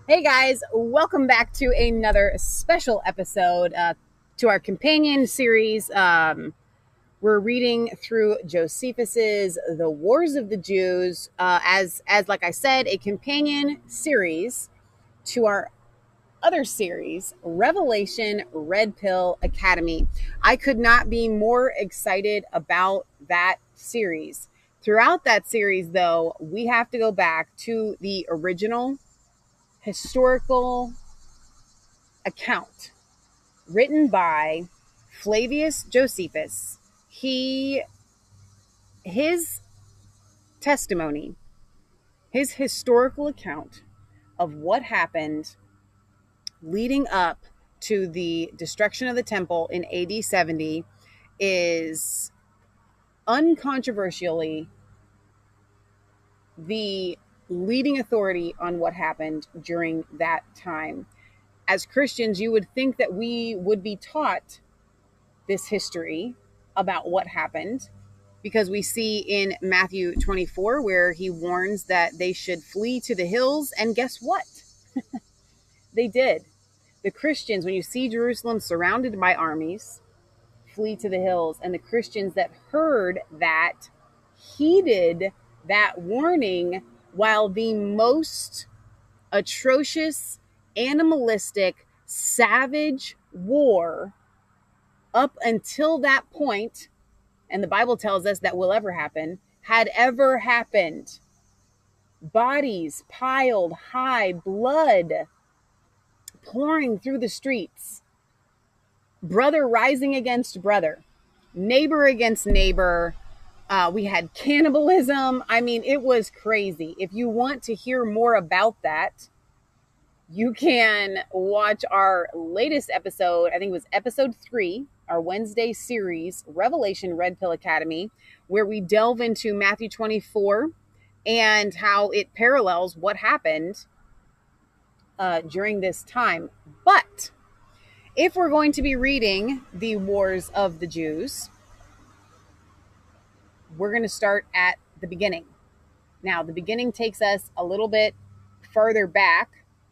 Hey guys, welcome back to another special episode to our companion series. We're reading through Josephus's "The Wars of the Jews" as like I said, a companion series to our other series, Revelation Red Pill Academy. I could not be more excited about that series. Throughout that series, though, we have to go back to the original historical account written by Flavius Josephus. His testimony, his historical account of what happened leading up to the destruction of the temple in AD 70 is uncontroversially the leading authority on what happened during that time. As Christians, you would think that we would be taught this history about what happened because we see in Matthew 24 where he warns that they should flee to the hills. And guess what? They did. The Christians, when you see Jerusalem surrounded by armies, flee to the hills. And the Christians that heard that heeded that warning while the most atrocious, animalistic, savage war up until that point, and the Bible tells us that will ever happen, had ever happened. Bodies piled high, blood pouring through the streets, brother rising against brother, neighbor against neighbor. We had cannibalism. I mean, it was crazy. If you want to hear more about that, you can watch our latest episode. I think it was episode 3, our Wednesday series, Revelation Red Pill Academy, where we delve into Matthew 24 and how it parallels what happened during this time. But if we're going to be reading the Wars of the Jews, we're going to start at the beginning. Now, the beginning takes us a little bit further back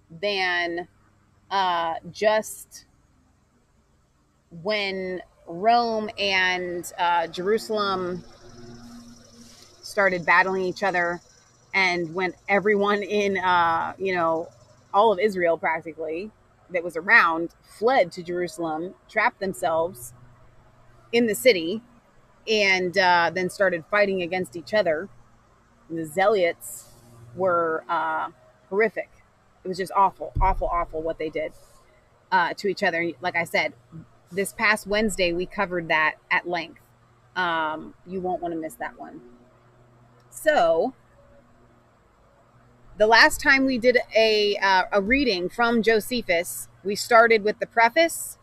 than just when Rome and Jerusalem started battling each other, and when everyone in, all of Israel practically that was around fled to Jerusalem, trapped themselves in the city, and then started fighting against each other. And the Zealots were horrific. It was just awful, awful, awful what they did to each other. Like I said, this past Wednesday, we covered that at length. You won't want to miss that one. So, the last time we did a reading from Josephus, we started with the preface,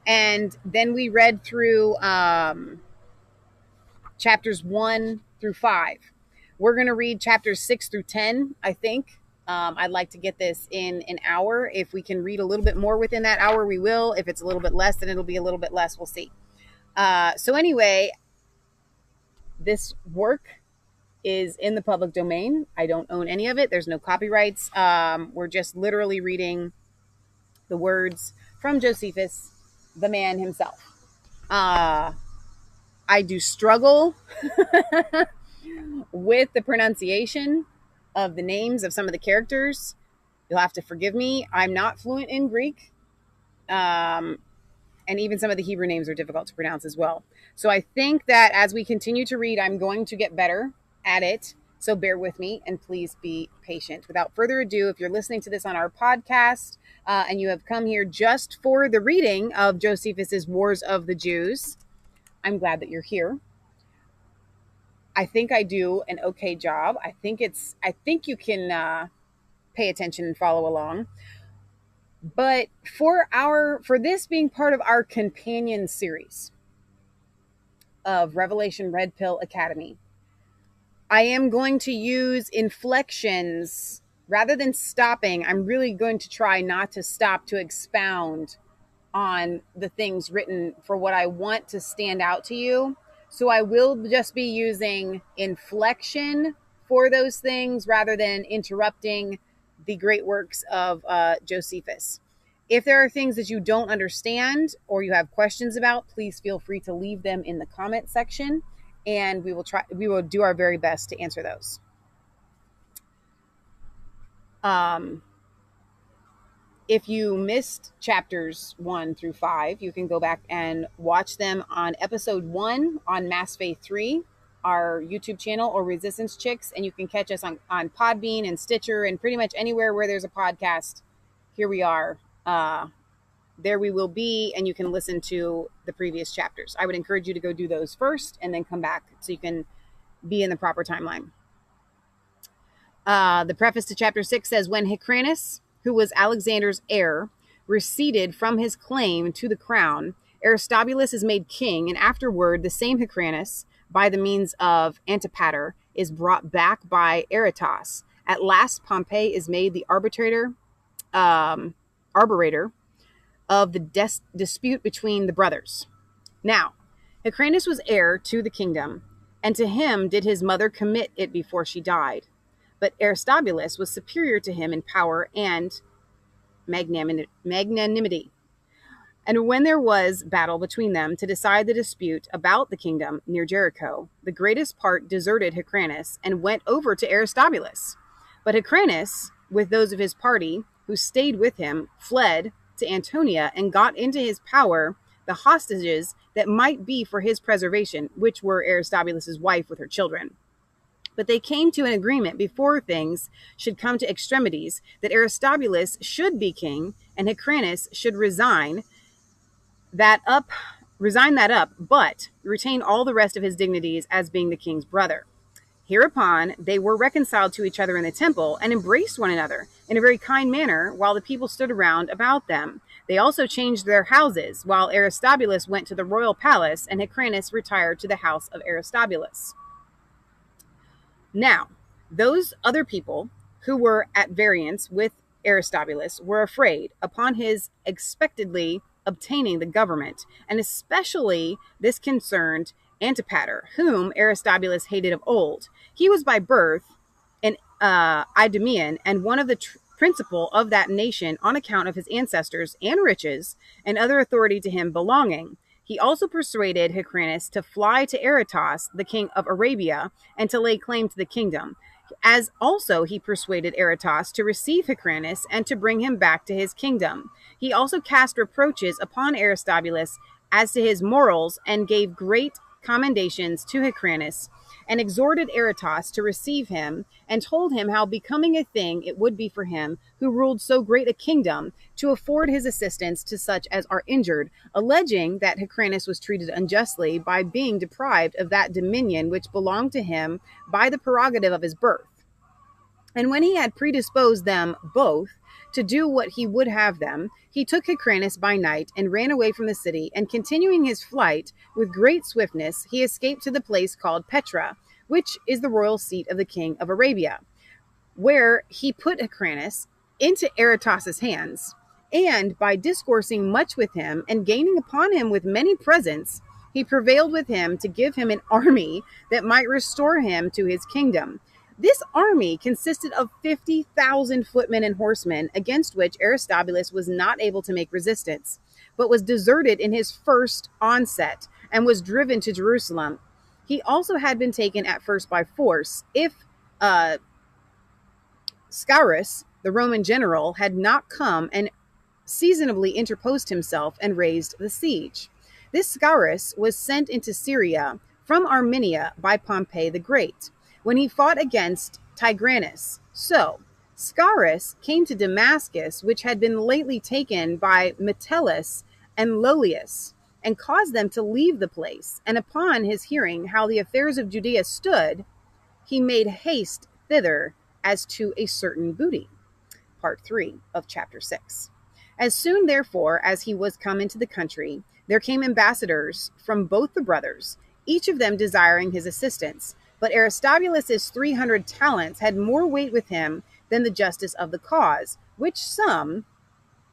and then we read through chapters 1 through 5. We're going to read chapters 6 through 10, I think. I'd like to get this in an hour. If we can read a little bit more within that hour, we will. If it's a little bit less, then it'll be a little bit less. We'll see. So anyway, this work is in the public domain. I don't own any of it. There's no copyrights. We're just literally reading the words from Josephus, the man himself. I do struggle with the pronunciation of the names of some of the characters. You'll have to forgive me. I'm not fluent in Greek. And even some of the Hebrew names are difficult to pronounce as well. So I think that as we continue to read, I'm going to get better at it. So bear with me and please be patient. Without further ado, if you're listening to this on our podcast and you have come here just for the reading of Josephus's Wars of the Jews, I'm glad that you're here. I think I do an okay job. I think you can pay attention and follow along. But for this being part of our companion series of Revelation Red Pill Academy, I am going to use inflections rather than stopping. I'm really going to try not to stop to expound on the things written for what I want to stand out to you. So I will just be using inflection for those things rather than interrupting the great works of Josephus. If there are things that you don't understand or you have questions about, please feel free to leave them in the comment section, and we will do our very best to answer those. If you missed chapters 1 through 5, you can go back and watch them on episode 1 on Mass Faith 3, our YouTube channel, or Resistance Chicks, and you can catch us on Podbean and Stitcher and pretty much anywhere where there's a podcast. Here we are. There we will be, and you can listen to the previous chapters. I would encourage you to go do those first and then come back so you can be in the proper timeline. The preface to chapter 6 says, when Hyrcanus, who was Alexander's heir, receded from his claim to the crown, Aristobulus is made king, and afterward the same Hyrcanus, by the means of Antipater, is brought back by Aretas. At last Pompey is made the arbiter of the dispute between the brothers. Now, Hyrcanus was heir to the kingdom, and to him did his mother commit it before she died. But Aristobulus was superior to him in power and magnanimity. And when there was battle between them to decide the dispute about the kingdom near Jericho, the greatest part deserted Hyrcanus and went over to Aristobulus. But Hyrcanus, with those of his party who stayed with him, fled to Antonia and got into his power the hostages that might be for his preservation, which were Aristobulus's wife with her children. But they came to an agreement before things should come to extremities that Aristobulus should be king and Hyrcanus should resign that up, but retain all the rest of his dignities as being the king's brother. Hereupon they were reconciled to each other in the temple and embraced one another in a very kind manner while the people stood around about them. They also changed their houses, while Aristobulus went to the royal palace and Hyrcanus retired to the house of Aristobulus. Now, those other people who were at variance with Aristobulus were afraid upon his expectedly obtaining the government, and especially this concerned Antipater, whom Aristobulus hated of old. He was by birth an Idumean and one of the principal of that nation on account of his ancestors and riches and other authority to him belonging. He also persuaded Hyrcanus to fly to Aretas, the king of Arabia, and to lay claim to the kingdom. As also he persuaded Aretas to receive Hyrcanus and to bring him back to his kingdom. He also cast reproaches upon Aristobulus as to his morals and gave great commendations to Hyrcanus, and exhorted Aretas to receive him, and told him how becoming a thing it would be for him, who ruled so great a kingdom, to afford his assistance to such as are injured, alleging that Hyrcanus was treated unjustly by being deprived of that dominion which belonged to him by the prerogative of his birth. And when he had predisposed them both to do what he would have them, he took Hyrcanus by night and ran away from the city, and continuing his flight with great swiftness, he escaped to the place called Petra, which is the royal seat of the king of Arabia, where he put Hyrcanus into Aretas's hands, and by discoursing much with him and gaining upon him with many presents, he prevailed with him to give him an army that might restore him to his kingdom. This army consisted of 50,000 footmen and horsemen, against which Aristobulus was not able to make resistance, but was deserted in his first onset and was driven to Jerusalem. He also had been taken at first by force, if Scaurus, the Roman general, had not come and seasonably interposed himself and raised the siege. This Scaurus was sent into Syria from Armenia by Pompey the Great, when he fought against Tigranes. So Scaurus came to Damascus, which had been lately taken by Metellus and Lollius, and caused them to leave the place. And upon his hearing how the affairs of Judea stood, he made haste thither as to a certain booty. Part 3 of chapter 6. As soon, therefore, as he was come into the country, there came ambassadors from both the brothers, each of them desiring his assistance. But Aristobulus's 300 talents had more weight with him than the justice of the cause, which sum,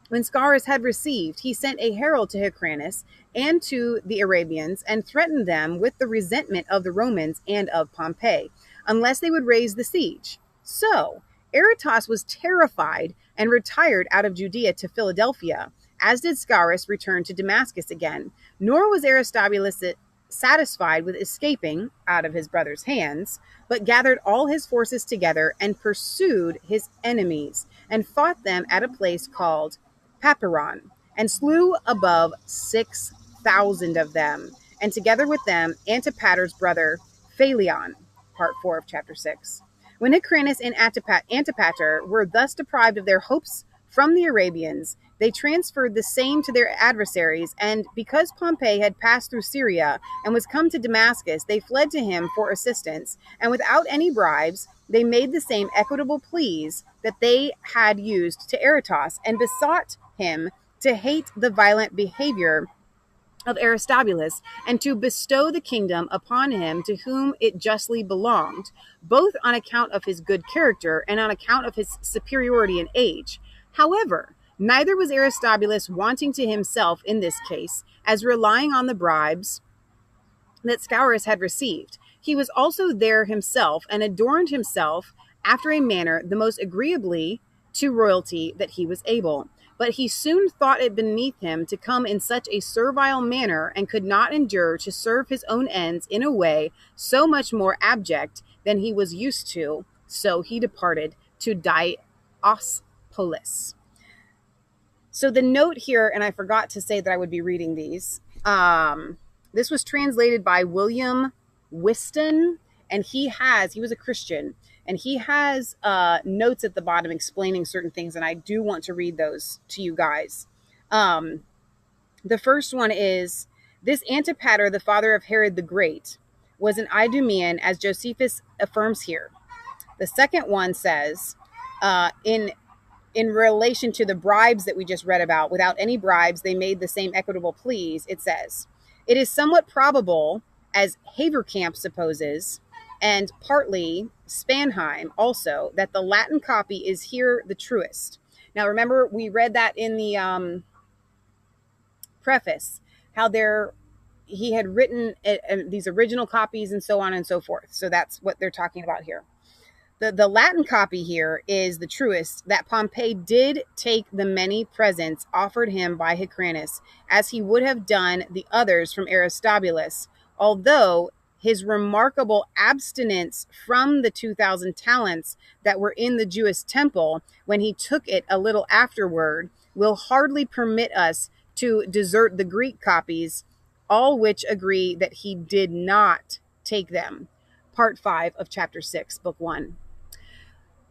when Scaurus had received, he sent a herald to Hyrcanus and to the Arabians, and threatened them with the resentment of the Romans and of Pompey, unless they would raise the siege. So Aretas was terrified and retired out of Judea to Philadelphia, as did Scaurus return to Damascus again. Nor was Aristobulus satisfied with escaping out of his brother's hands, but gathered all his forces together and pursued his enemies, and fought them at a place called Papyron, and slew above 6,000 of them, and together with them Antipater's brother Phalion. Part 4 of chapter 6. When Hyrcanus and Antipater were thus deprived of their hopes from the Arabians, they transferred the same to their adversaries, and because Pompey had passed through Syria and was come to Damascus, they fled to him for assistance, and without any bribes, they made the same equitable pleas that they had used to Aretas, and besought him to hate the violent behavior of Aristobulus, and to bestow the kingdom upon him to whom it justly belonged, both on account of his good character and on account of his superiority in age. However, neither was Aristobulus wanting to himself in this case, as relying on the bribes that Scaurus had received. He was also there himself, and adorned himself after a manner the most agreeably to royalty that he was able. But he soon thought it beneath him to come in such a servile manner, and could not endure to serve his own ends in a way so much more abject than he was used to. So he departed to Diospolis. So the note here, and I forgot to say that I would be reading these. This was translated by William Whiston, and he was a Christian, and he has notes at the bottom explaining certain things, and I do want to read those to you guys. The first one is, this Antipater, the father of Herod the Great, was an Idumean, as Josephus affirms here. The second one says, in relation to the bribes that we just read about, without any bribes, they made the same equitable pleas. It says, it is somewhat probable, as Haverkamp supposes, and partly Spanheim also, that the Latin copy is here the truest. Now, remember, we read that in the preface, how he had written these original copies and so on and so forth. So that's what they're talking about here. The Latin copy here is the truest, that Pompey did take the many presents offered him by Hyrcanus, as he would have done the others from Aristobulus, although his remarkable abstinence from the 2,000 talents that were in the Jewish temple when he took it a little afterward will hardly permit us to desert the Greek copies, all which agree that he did not take them. Part 5 of chapter 6, book 1.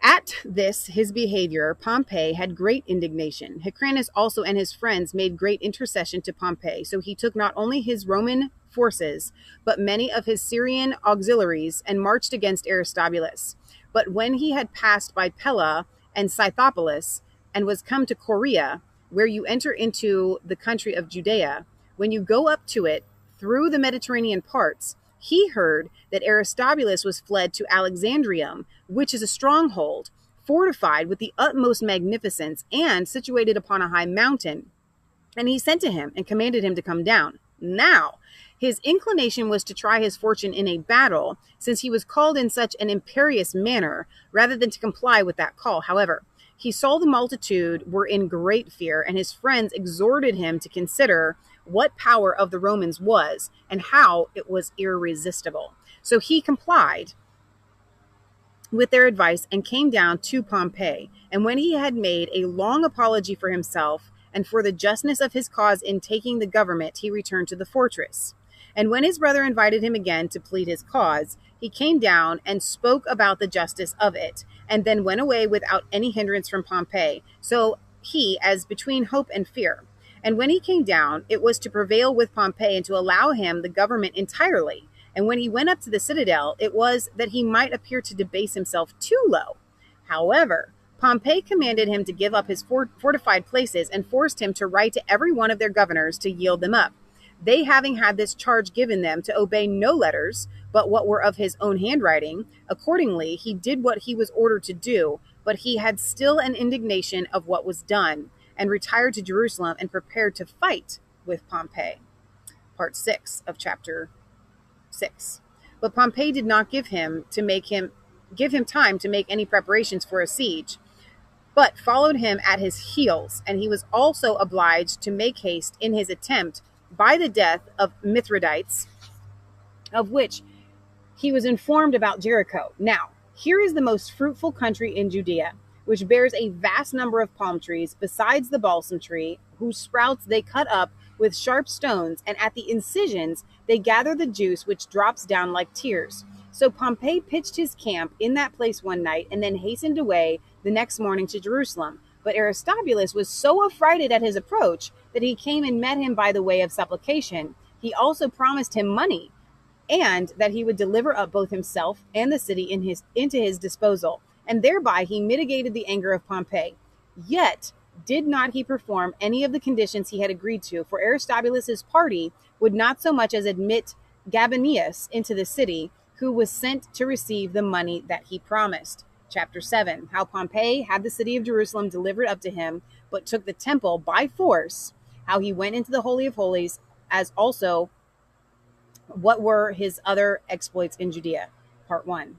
At this, his behavior, Pompey had great indignation. Hyrcanus also and his friends made great intercession to Pompey. So he took not only his Roman forces, but many of his Syrian auxiliaries, and marched against Aristobulus. But when he had passed by Pella and Scythopolis, and was come to Corea, where you enter into the country of Judea, when you go up to it through the Mediterranean parts, he heard that Aristobulus was fled to Alexandrium, which is a stronghold, fortified with the utmost magnificence, and situated upon a high mountain. And he sent to him and commanded him to come down. Now, his inclination was to try his fortune in a battle, since he was called in such an imperious manner, rather than to comply with that call. However, he saw the multitude were in great fear, and his friends exhorted him to consider what power of the Romans was, and how it was irresistible. So he complied with their advice and came down to Pompey. And when he had made a long apology for himself and for the justness of his cause in taking the government, he returned to the fortress. And when his brother invited him again to plead his cause, he came down and spoke about the justice of it, and then went away without any hindrance from Pompey. So he, as between hope and fear. And when he came down, it was to prevail with Pompey and to allow him the government entirely. And when he went up to the citadel, it was that he might appear to debase himself too low. However, Pompey commanded him to give up his fortified places, and forced him to write to every one of their governors to yield them up. They, having had this charge given them, to obey no letters, but what were of his own handwriting, accordingly he did what he was ordered to do, but he had still an indignation of what was done, and retired to Jerusalem and prepared to fight with Pompey. Part 6 of chapter 6. But Pompey did not give him to make him give him time to make any preparations for a siege, but followed him at his heels, and he was also obliged to make haste in his attempt by the death of Mithridates, of which he was informed about Jericho. Now, here is the most fruitful country in Judea, which bears a vast number of palm trees, besides the balsam tree, whose sprouts they cut up with sharp stones, and at the incisions they gather the juice which drops down like tears. So Pompey pitched his camp in that place one night, and then hastened away the next morning to Jerusalem. But Aristobulus was so affrighted at his approach that he came and met him by the way of supplication. He also promised him money, and that he would deliver up both himself and the city into his disposal. And thereby he mitigated the anger of Pompey. Yet did not he perform any of the conditions he had agreed to, for Aristobulus's party would not so much as admit Gabinius into the city, who was sent to receive the money that he promised. Chapter 7, how Pompey had the city of Jerusalem delivered up to him, but took the temple by force, how he went into the Holy of Holies, as also what were his other exploits in Judea. Part 1.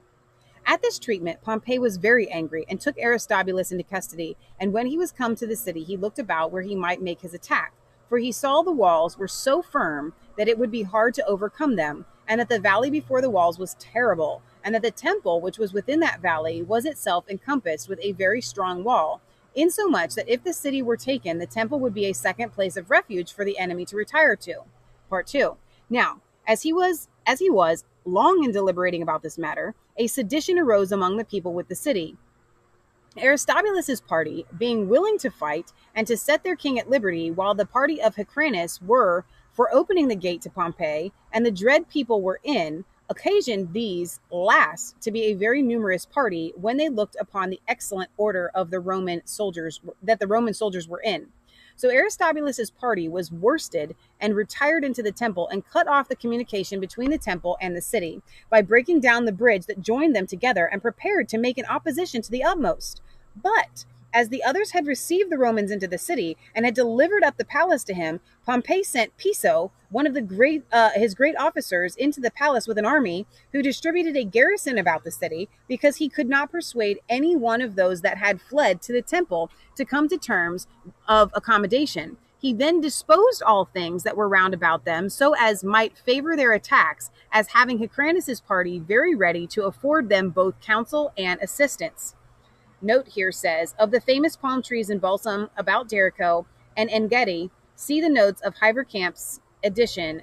At this treatment, Pompey was very angry and took Aristobulus into custody. And when he was come to the city, he looked about where he might make his attack. For he saw the walls were so firm that it would be hard to overcome them, and that the valley before the walls was terrible, and that the temple, which was within that valley, was itself encompassed with a very strong wall, insomuch that if the city were taken, the temple would be a second place of refuge for the enemy to retire to. Part 2. Now, as he was long in deliberating about this matter, a sedition arose among the people with the city. Aristobulus's party, being willing to fight and to set their king at liberty, while the party of Hyrcanus were for opening the gate to Pompey, and the dread people were in, occasioned these last to be a very numerous party when they looked upon the excellent order of the Roman soldiers were in. So Aristobulus's party was worsted and retired into the temple, and cut off the communication between the temple and the city by breaking down the bridge that joined them together, and prepared to make an opposition to the utmost. But as the others had received the Romans into the city and had delivered up the palace to him, Pompey sent Piso, one of his great officers, into the palace with an army, who distributed a garrison about the city, because he could not persuade any one of those that had fled to the temple to come to terms of accommodation. He then disposed all things that were round about them, so as might favor their attacks, as having Hyrcanus's party very ready to afford them both counsel and assistance. Note here says, of the famous palm trees and balsam about Jericho and En-Gedi, see the notes of Hyvercamp's edition,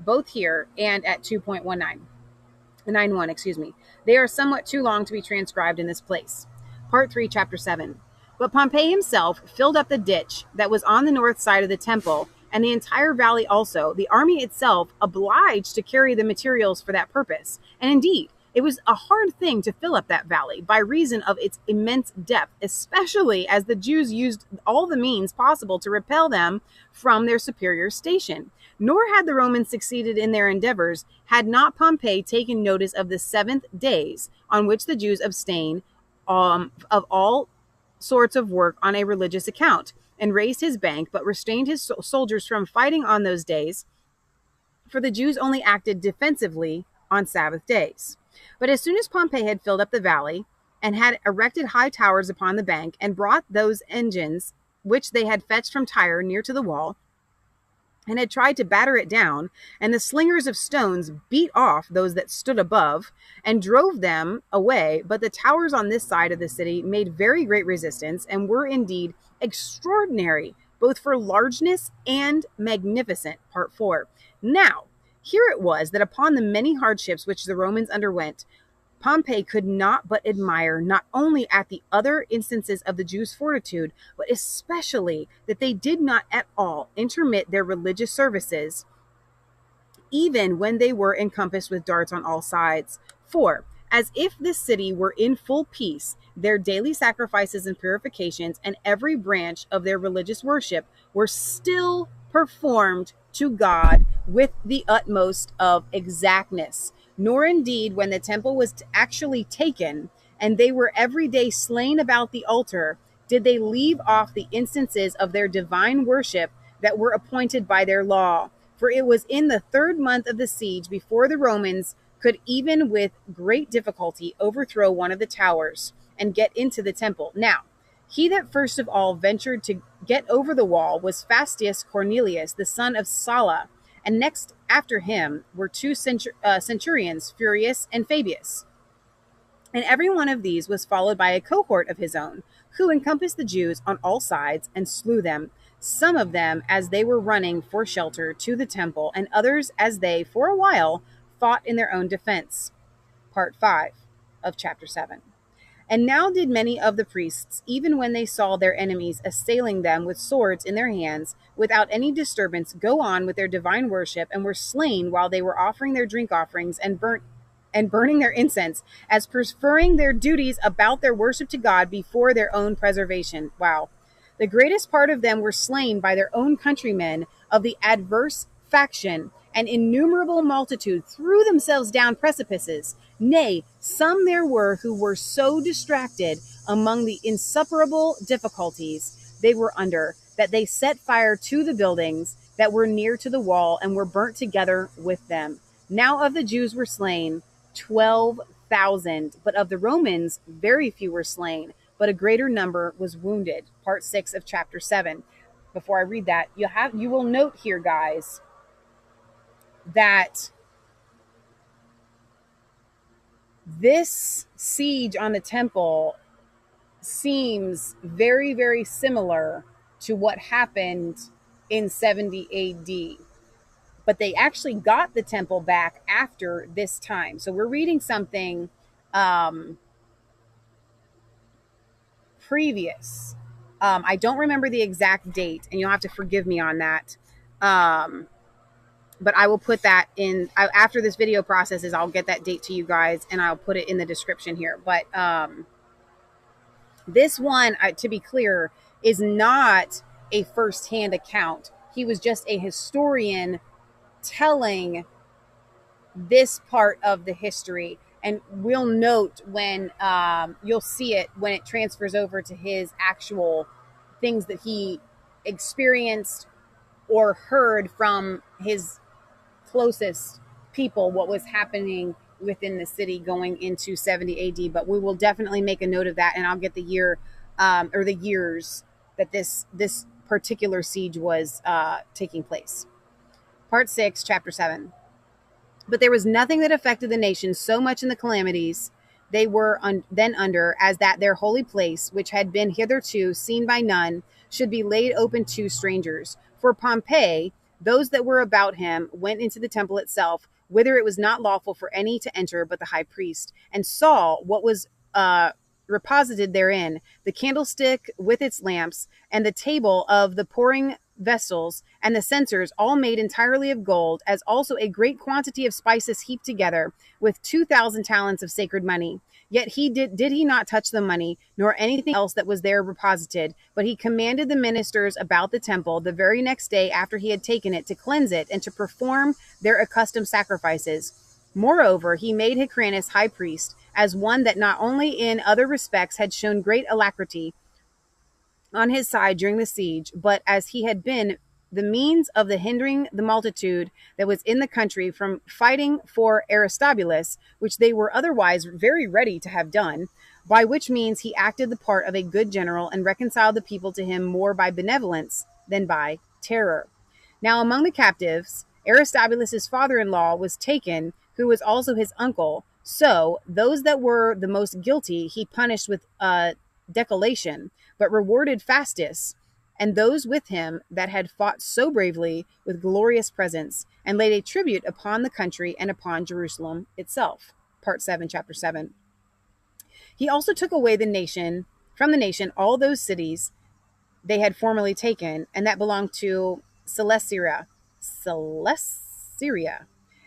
both here and at 2.91. They are somewhat too long to be transcribed in this place. Part 3, Chapter 7. But Pompey himself filled up the ditch that was on the north side of the temple, and the entire valley also, the army itself obliged to carry the materials for that purpose. And indeed, it was a hard thing to fill up that valley by reason of its immense depth, especially as the Jews used all the means possible to repel them from their superior station. Nor had the Romans succeeded in their endeavors, had not Pompey taken notice of the 7th days, on which the Jews abstain of all sorts of work on a religious account, and raised his bank, but restrained his soldiers from fighting on those days, for the Jews only acted defensively on Sabbath days. But as soon as Pompey had filled up the valley, and had erected high towers upon the bank, and brought those engines which they had fetched from Tyre near to the wall, and had tried to batter it down, and the slingers of stones beat off those that stood above, and drove them away, but the towers on this side of the city made very great resistance, and were indeed extraordinary, both for largeness and magnificent. Part 4. Now, here it was that upon the many hardships which the Romans underwent, Pompey could not but admire not only at the other instances of the Jews' fortitude, but especially that they did not at all intermit their religious services, even when they were encompassed with darts on all sides. For, as if this city were in full peace, their daily sacrifices and purifications, and every branch of their religious worship, were still performed to God with the utmost of exactness. Nor indeed when the temple was actually taken, and they were every day slain about the altar, did they leave off the instances of their divine worship that were appointed by their law. For it was in the 3rd month of the siege, before the Romans could even with great difficulty overthrow one of the towers and get into the temple. Now, he that first of all ventured to get over the wall was Fastius Cornelius, the son of Sala, and next after him were two centurions, Furius and Fabius. And every one of these was followed by a cohort of his own, who encompassed the Jews on all sides and slew them, some of them as they were running for shelter to the temple, and others as they, for a while, fought in their own defense. Part 5 of chapter 7. And now did many of the priests, even when they saw their enemies assailing them with swords in their hands, without any disturbance, go on with their divine worship, and were slain while they were offering their drink offerings and burning their incense, as preferring their duties about their worship to God before their own preservation. Wow. The greatest part of them were slain by their own countrymen of the adverse faction, and innumerable multitude threw themselves down precipices. Nay, some there were who were so distracted among the insuperable difficulties they were under, that they set fire to the buildings that were near to the wall, and were burnt together with them. Now of the Jews were slain 12,000, but of the Romans very few were slain, but a greater number was wounded. Part 6 of chapter 7. Before I read that, you will note here, guys, that this siege on the temple seems very, very similar to what happened in 70 AD. But they actually got the temple back after this time. So we're reading something previous. I don't remember the exact date, and you'll have to forgive me on that. But I will put that in after this video processes. I'll get that date to you guys, and I'll put it in the description here. But this one, to be clear, is not a first-hand account. He was just a historian telling this part of the history. And we'll note when you'll see it when it transfers over to his actual things that he experienced or heard from his closest people, what was happening within the city going into 70 AD. But we will definitely make a note of that, and I'll get the year or the years that this particular siege was taking place. Part 6, chapter 7. But there was nothing that affected the nation so much in the calamities they were then under, as that their holy place, which had been hitherto seen by none, should be laid open to strangers. For Pompey, those that were about him, went into the temple itself, whither it was not lawful for any to enter but the high priest, and saw what was reposited therein, the candlestick with its lamps, and the table of the pouring vessels, and the censers, all made entirely of gold, as also a great quantity of spices heaped together, with 2,000 talents of sacred money. Yet did he not touch the money, nor anything else that was there reposited, but he commanded the ministers about the temple the very next day after he had taken it, to cleanse it, and to perform their accustomed sacrifices. Moreover, he made Hyrcanus high priest, as one that not only in other respects had shown great alacrity on his side during the siege, but as he had been the means of the hindering the multitude that was in the country from fighting for Aristobulus, which they were otherwise very ready to have done, by which means he acted the part of a good general, and reconciled the people to him more by benevolence than by terror. Now among the captives, Aristobulus' father-in-law was taken, who was also his uncle. So those that were the most guilty he punished with decollation, but rewarded Fastus, and those with him that had fought so bravely, with glorious presents, and laid a tribute upon the country and upon Jerusalem itself. Part 7, chapter 7. He also took away from the nation all those cities they had formerly taken, and that belonged to Celesyria,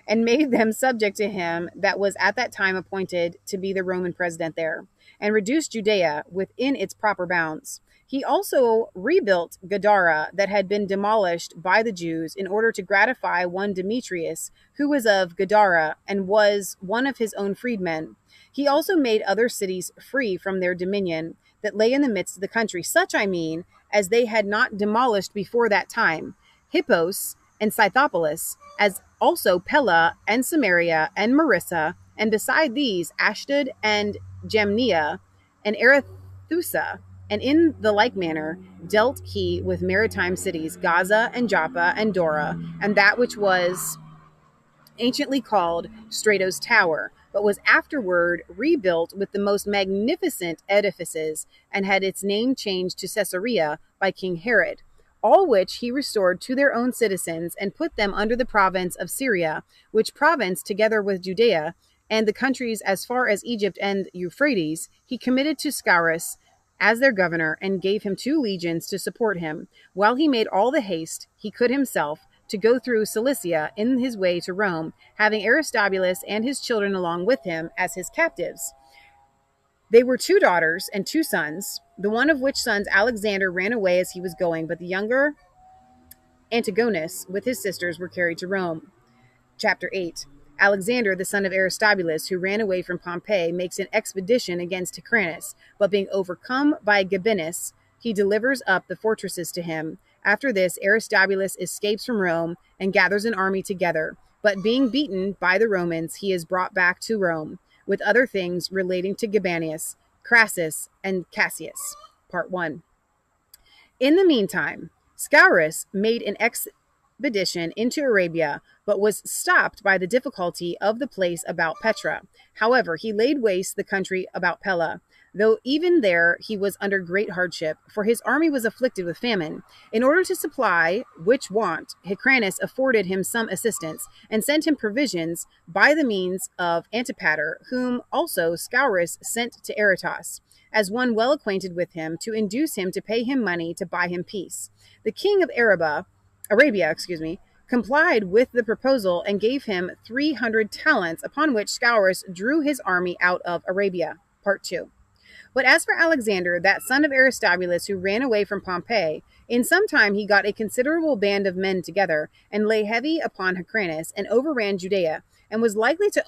and made them subject to him that was at that time appointed to be the Roman president there, and reduced Judea within its proper bounds. He also rebuilt Gadara, that had been demolished by the Jews, in order to gratify one Demetrius, who was of Gadara, and was one of his own freedmen. He also made other cities free from their dominion, that lay in the midst of the country, such, I mean, as they had not demolished before that time: Hippos, and Scythopolis, as also Pella and Samaria and Marissa, and beside these Ashdod and Jamnia and Arethusa. And in the like manner dealt he with maritime cities, Gaza and Joppa and Dora, and that which was anciently called Strato's Tower, but was afterward rebuilt with the most magnificent edifices, and had its name changed to Caesarea by King Herod. All which he restored to their own citizens, and put them under the province of Syria, which province, together with Judea, and the countries as far as Egypt and Euphrates, he committed to Scaurus as their governor, and gave him 2 legions to support him, while he made all the haste he could himself to go through Cilicia in his way to Rome, having Aristobulus and his children along with him as his captives. They were 2 daughters and 2 sons, the one of which sons Alexander ran away as he was going, but the younger Antigonus with his sisters were carried to Rome. Chapter 8. Alexander, the son of Aristobulus, who ran away from Pompey, makes an expedition against Tyrannus, but being overcome by Gabinus, he delivers up the fortresses to him. After this, Aristobulus escapes from Rome and gathers an army together, but being beaten by the Romans, he is brought back to Rome, with other things relating to Gabinius, Crassus, and Cassius. Part 1. In the meantime, Scaurus made an expedition into Arabia, but was stopped by the difficulty of the place about Petra. However, he laid waste the country about Pella, though even there he was under great hardship, for his army was afflicted with famine. In order to supply which want, Hyrcanus afforded him some assistance, and sent him provisions by the means of Antipater, whom also Scaurus sent to Aretas, as one well acquainted with him, to induce him to pay him money to buy him peace. The king of Arabia, complied with the proposal and gave him 300 talents, upon which Scaurus drew his army out of Arabia. Part 2. But as for Alexander, that son of Aristobulus, who ran away from Pompey, in some time he got a considerable band of men together, and lay heavy upon Hyrcanus, and overran Judea, and was likely to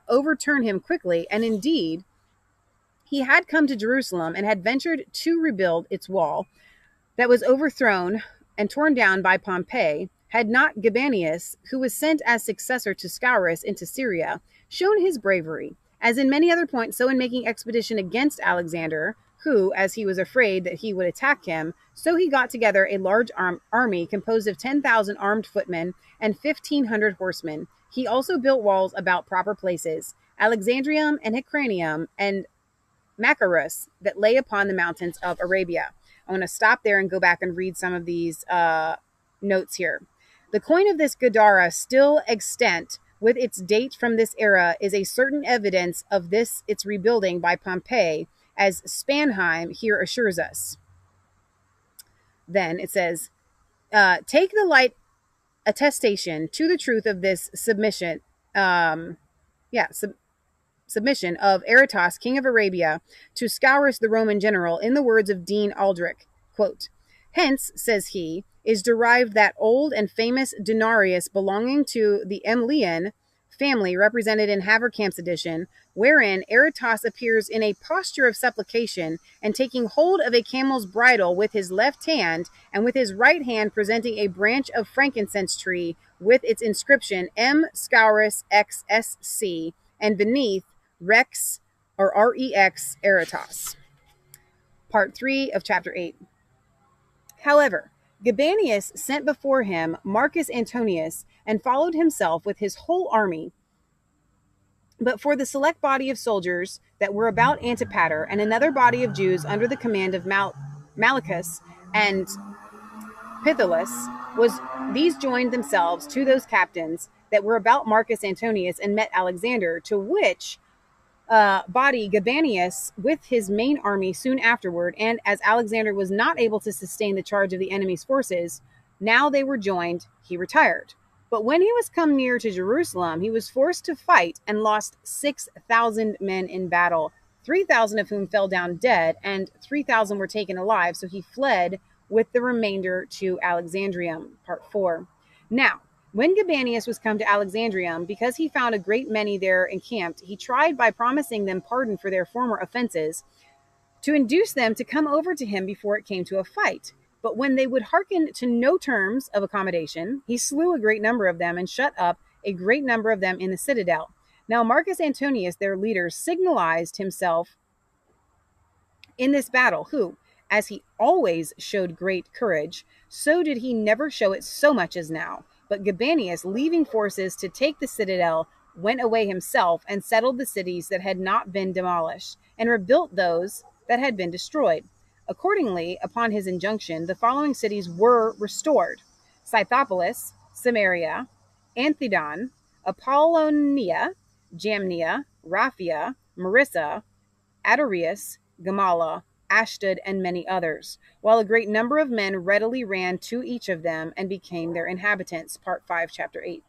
overturn him quickly. And indeed, he had come to Jerusalem, and had ventured to rebuild its wall, that was overthrown and torn down by Pompey, had not Gabinius, who was sent as successor to Scaurus into Syria, shown his bravery, as in many other points, so in making expedition against Alexander, who, as he was afraid that he would attack him, so he got together a large army composed of 10,000 armed footmen and 1,500 horsemen. He also built walls about proper places, Alexandrium and Hyrcanium and Machaerus, that lay upon the mountains of Arabia. I want to stop there and go back and read some of these notes here. The coin of this Gadara still extant, with its date from this era, is a certain evidence of this its rebuilding by Pompey, as Spanheim here assures us. Then it says, take the light attestation to the truth of this submission. Submission of Aretas, king of Arabia, to Scaurus the Roman general, in the words of Dean Aldrich. Quote, hence, says he, is derived that old and famous denarius belonging to the Emlian family, represented in Haverkamp's edition, wherein Aretas appears in a posture of supplication, and taking hold of a camel's bridle with his left hand, and with his right hand presenting a branch of frankincense tree with its inscription M. Scaurus XSC, and beneath Rex or REX Aretas. Part 3 of Chapter 8. However, Gabinius sent before him Marcus Antonius, and followed himself with his whole army. But for the select body of soldiers that were about Antipater, and another body of Jews under the command of Malichus and Pithilus, these joined themselves to those captains that were about Marcus Antonius, and met Alexander, to which body Gabinius with his main army soon afterward. And as Alexander was not able to sustain the charge of the enemy's forces, now they were joined, he retired. But when he was come near to Jerusalem, he was forced to fight, and lost 6,000 men in battle, 3,000 of whom fell down dead, and 3,000 were taken alive. So he fled with the remainder to Alexandrium. Part 4. Now, when Gabinius was come to Alexandrium, because he found a great many there encamped, he tried by promising them pardon for their former offenses, to induce them to come over to him before it came to a fight. But when they would hearken to no terms of accommodation, he slew a great number of them and shut up a great number of them in the citadel. Now Marcus Antonius, their leader, signalized himself in this battle, who, as he always showed great courage, so did he never show it so much as now. But Gabanius, leaving forces to take the citadel, went away himself and settled the cities that had not been demolished, and rebuilt those that had been destroyed. Accordingly, upon his injunction, the following cities were restored: Scythopolis, Samaria, Anthedon, Apollonia, Jamnia, Raphia, Marissa, Adarius, Gamala, Ashdod, and many others, while a great number of men readily ran to each of them and became their inhabitants. Part 5, chapter 8.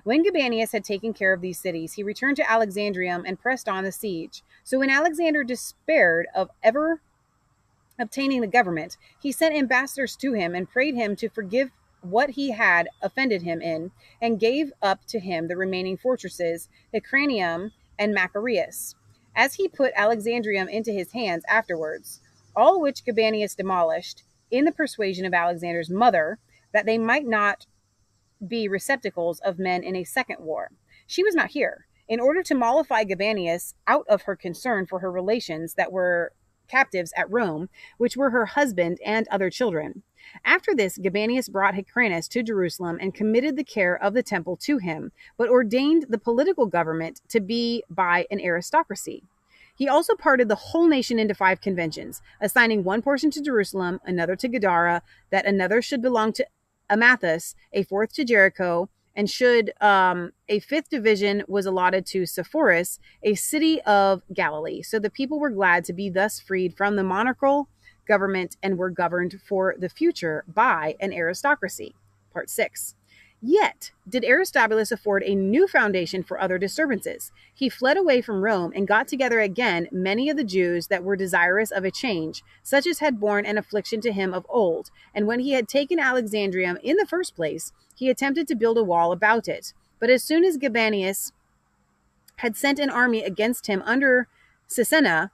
When Gabanius had taken care of these cities, he returned to Alexandrium and pressed on the siege. So when Alexander despaired of ever obtaining the government, he sent ambassadors to him and prayed him to forgive what he had offended him in, and gave up to him the remaining fortresses, Hicranium and Machaerus, as he put Alexandrium into his hands afterwards, all which Gabanius demolished, in the persuasion of Alexander's mother, that they might not be receptacles of men in a second war. She was not here, in order to mollify Gabanius out of her concern for her relations that were captives at Rome, which were her husband and other children. After this, Gabanius brought Hyrcanus to Jerusalem and committed the care of the temple to him, but ordained the political government to be by an aristocracy. He also parted the whole nation into 5 conventions, assigning one portion to Jerusalem, another to Gadara, that another should belong to Amathus, a fourth to Jericho, and should a 5th division was allotted to Sepphoris, a city of Galilee. So the people were glad to be thus freed from the monarchical government and were governed for the future by an aristocracy. Part 6. Yet did Aristobulus afford a new foundation for other disturbances. He fled away from Rome and got together again many of the Jews that were desirous of a change, such as had borne an affliction to him of old. And when he had taken Alexandrium in the first place, he attempted to build a wall about it. But as soon as Gabanius had sent an army against him under Sisenna,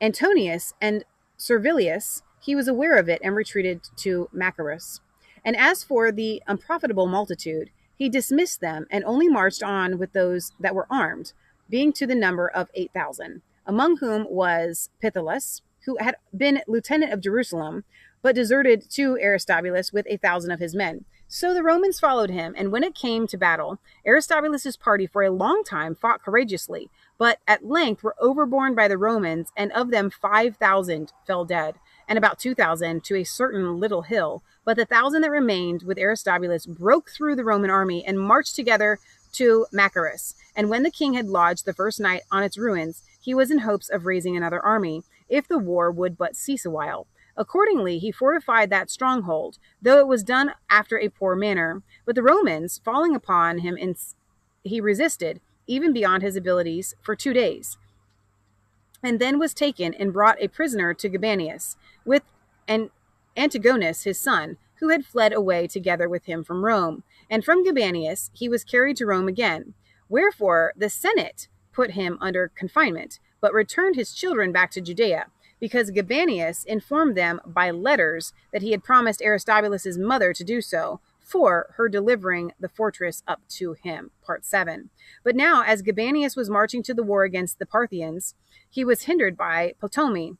Antonius, and Servilius, he was aware of it and retreated to Machaerus. And as for the unprofitable multitude, he dismissed them and only marched on with those that were armed, being to the number of 8,000, among whom was Pithilus, who had been lieutenant of Jerusalem, but deserted to Aristobulus with 1,000 of his men. So the Romans followed him, and when it came to battle, Aristobulus's party for a long time fought courageously, but at length were overborne by the Romans, and of them 5,000 fell dead, and about 2,000 to a certain little hill. But the 1,000 that remained with Aristobulus broke through the Roman army and marched together to Machaerus. And when the king had lodged the first night on its ruins, he was in hopes of raising another army, if the war would but cease a while. Accordingly, he fortified that stronghold, though it was done after a poor manner. But the Romans, falling upon him, he resisted, even beyond his abilities, for 2 days, and then was taken and brought a prisoner to Gabanius, with Antigonus his son, who had fled away together with him from Rome. And from Gabanius he was carried to Rome again. Wherefore the Senate put him under confinement, but returned his children back to Judea, because Gabanius informed them by letters that he had promised Aristobulus's mother to do so, for her delivering the fortress up to him. Part 7. But now, as Gabanius was marching to the war against the Parthians, he was hindered by Ptolemy,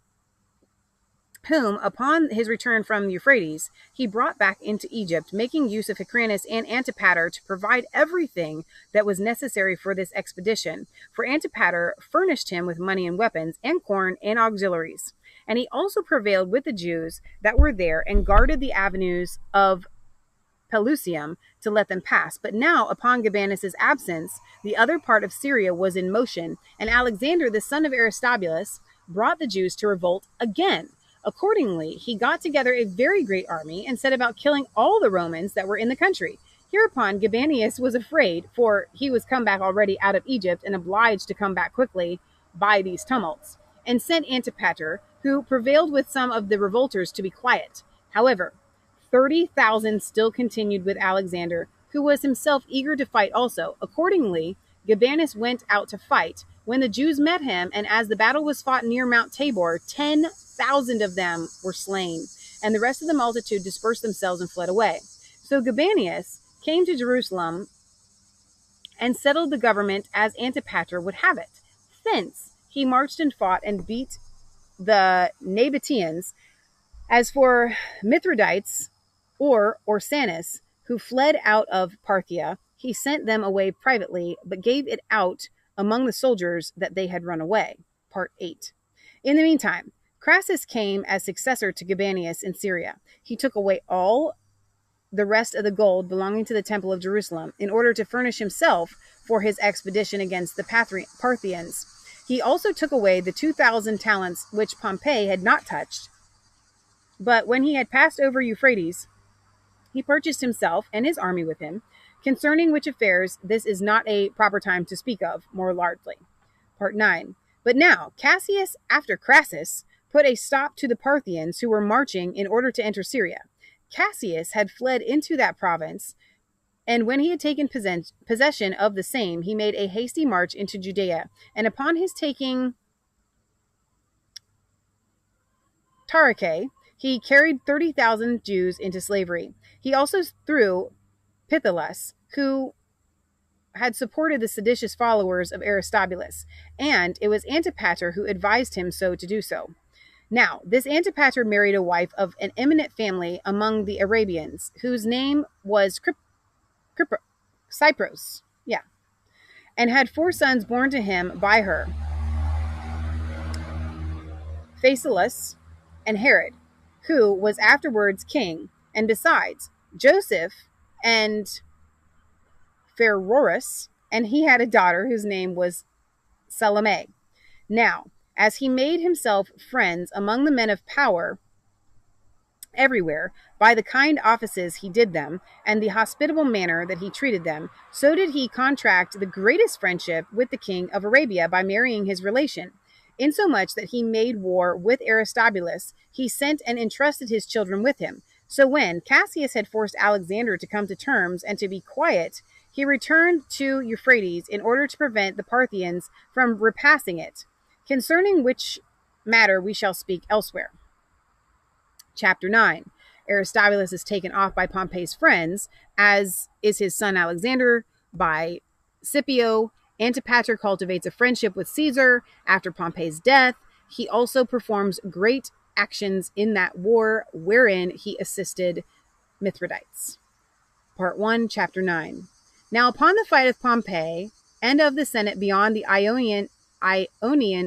whom, upon his return from Euphrates, he brought back into Egypt, making use of Hyrcanus and Antipater to provide everything that was necessary for this expedition. For Antipater furnished him with money and weapons, and corn and auxiliaries. And he also prevailed with the Jews that were there, and guarded the avenues of Pelusium to let them pass. But now, upon Gabanius' absence, the other part of Syria was in motion, and Alexander, the son of Aristobulus, brought the Jews to revolt again. Accordingly, he got together a very great army and set about killing all the Romans that were in the country. Hereupon Gabanius was afraid, for he was come back already out of Egypt and obliged to come back quickly by these tumults, and sent Antipater, who prevailed with some of the revolters to be quiet. However, 30,000 still continued with Alexander, who was himself eager to fight also. Accordingly, Gabanius went out to fight, when the Jews met him, and as the battle was fought near Mount Tabor, 10,000 of them were slain. and the rest of the multitude dispersed themselves and fled away. So Gabanius came to Jerusalem and settled the government as Antipater would have it. Thence he marched and fought and beat the Nabateans. As for Mithridates or Orsanis, who fled out of Parthia, he sent them away privately, but gave it out among the soldiers that they had run away. Part 8. In the meantime, Crassus came as successor to Gabanius in Syria. He took away all the rest of the gold belonging to the temple of Jerusalem in order to furnish himself for his expedition against the Parthians. He also took away the 2,000 talents which Pompey had not touched. But when he had passed over Euphrates, he purchased himself and his army with him, concerning which affairs this is not a proper time to speak of more largely. Part 9. But now Cassius, after Crassus, put a stop to the Parthians who were marching in order to enter Syria. Cassius had fled into that province, and when he had taken possession of the same, he made a hasty march into Judea, and upon his taking Tarichae, he carried 30,000 Jews into slavery. He also threw Pithilus, who had supported the seditious followers of Aristobulus, and it was Antipater who advised him so to do so. Now, this Antipater married a wife of an eminent family among the Arabians, whose name was Cypros, and had 4 sons born to him by her, Phasaelus and Herod, who was afterwards king, and besides Joseph and Pheroras, and he had a daughter whose name was Salome. Now, as he made himself friends among the men of power everywhere by the kind offices he did them and the hospitable manner that he treated them, so did he contract the greatest friendship with the king of Arabia by marrying his relation, insomuch that he made war with Aristobulus. He sent and entrusted his children with him. So when Cassius had forced Alexander to come to terms and to be quiet, he returned to Euphrates in order to prevent the Parthians from repassing it, concerning which matter we shall speak elsewhere. Chapter 9. Aristobulus is taken off by Pompey's friends, as is his son Alexander by Scipio. Antipater cultivates a friendship with Caesar after Pompey's death. He also performs great actions in that war wherein he assisted Mithridates. Part 1, Chapter 9. Now upon the fight of Pompey and of the Senate beyond the Ionian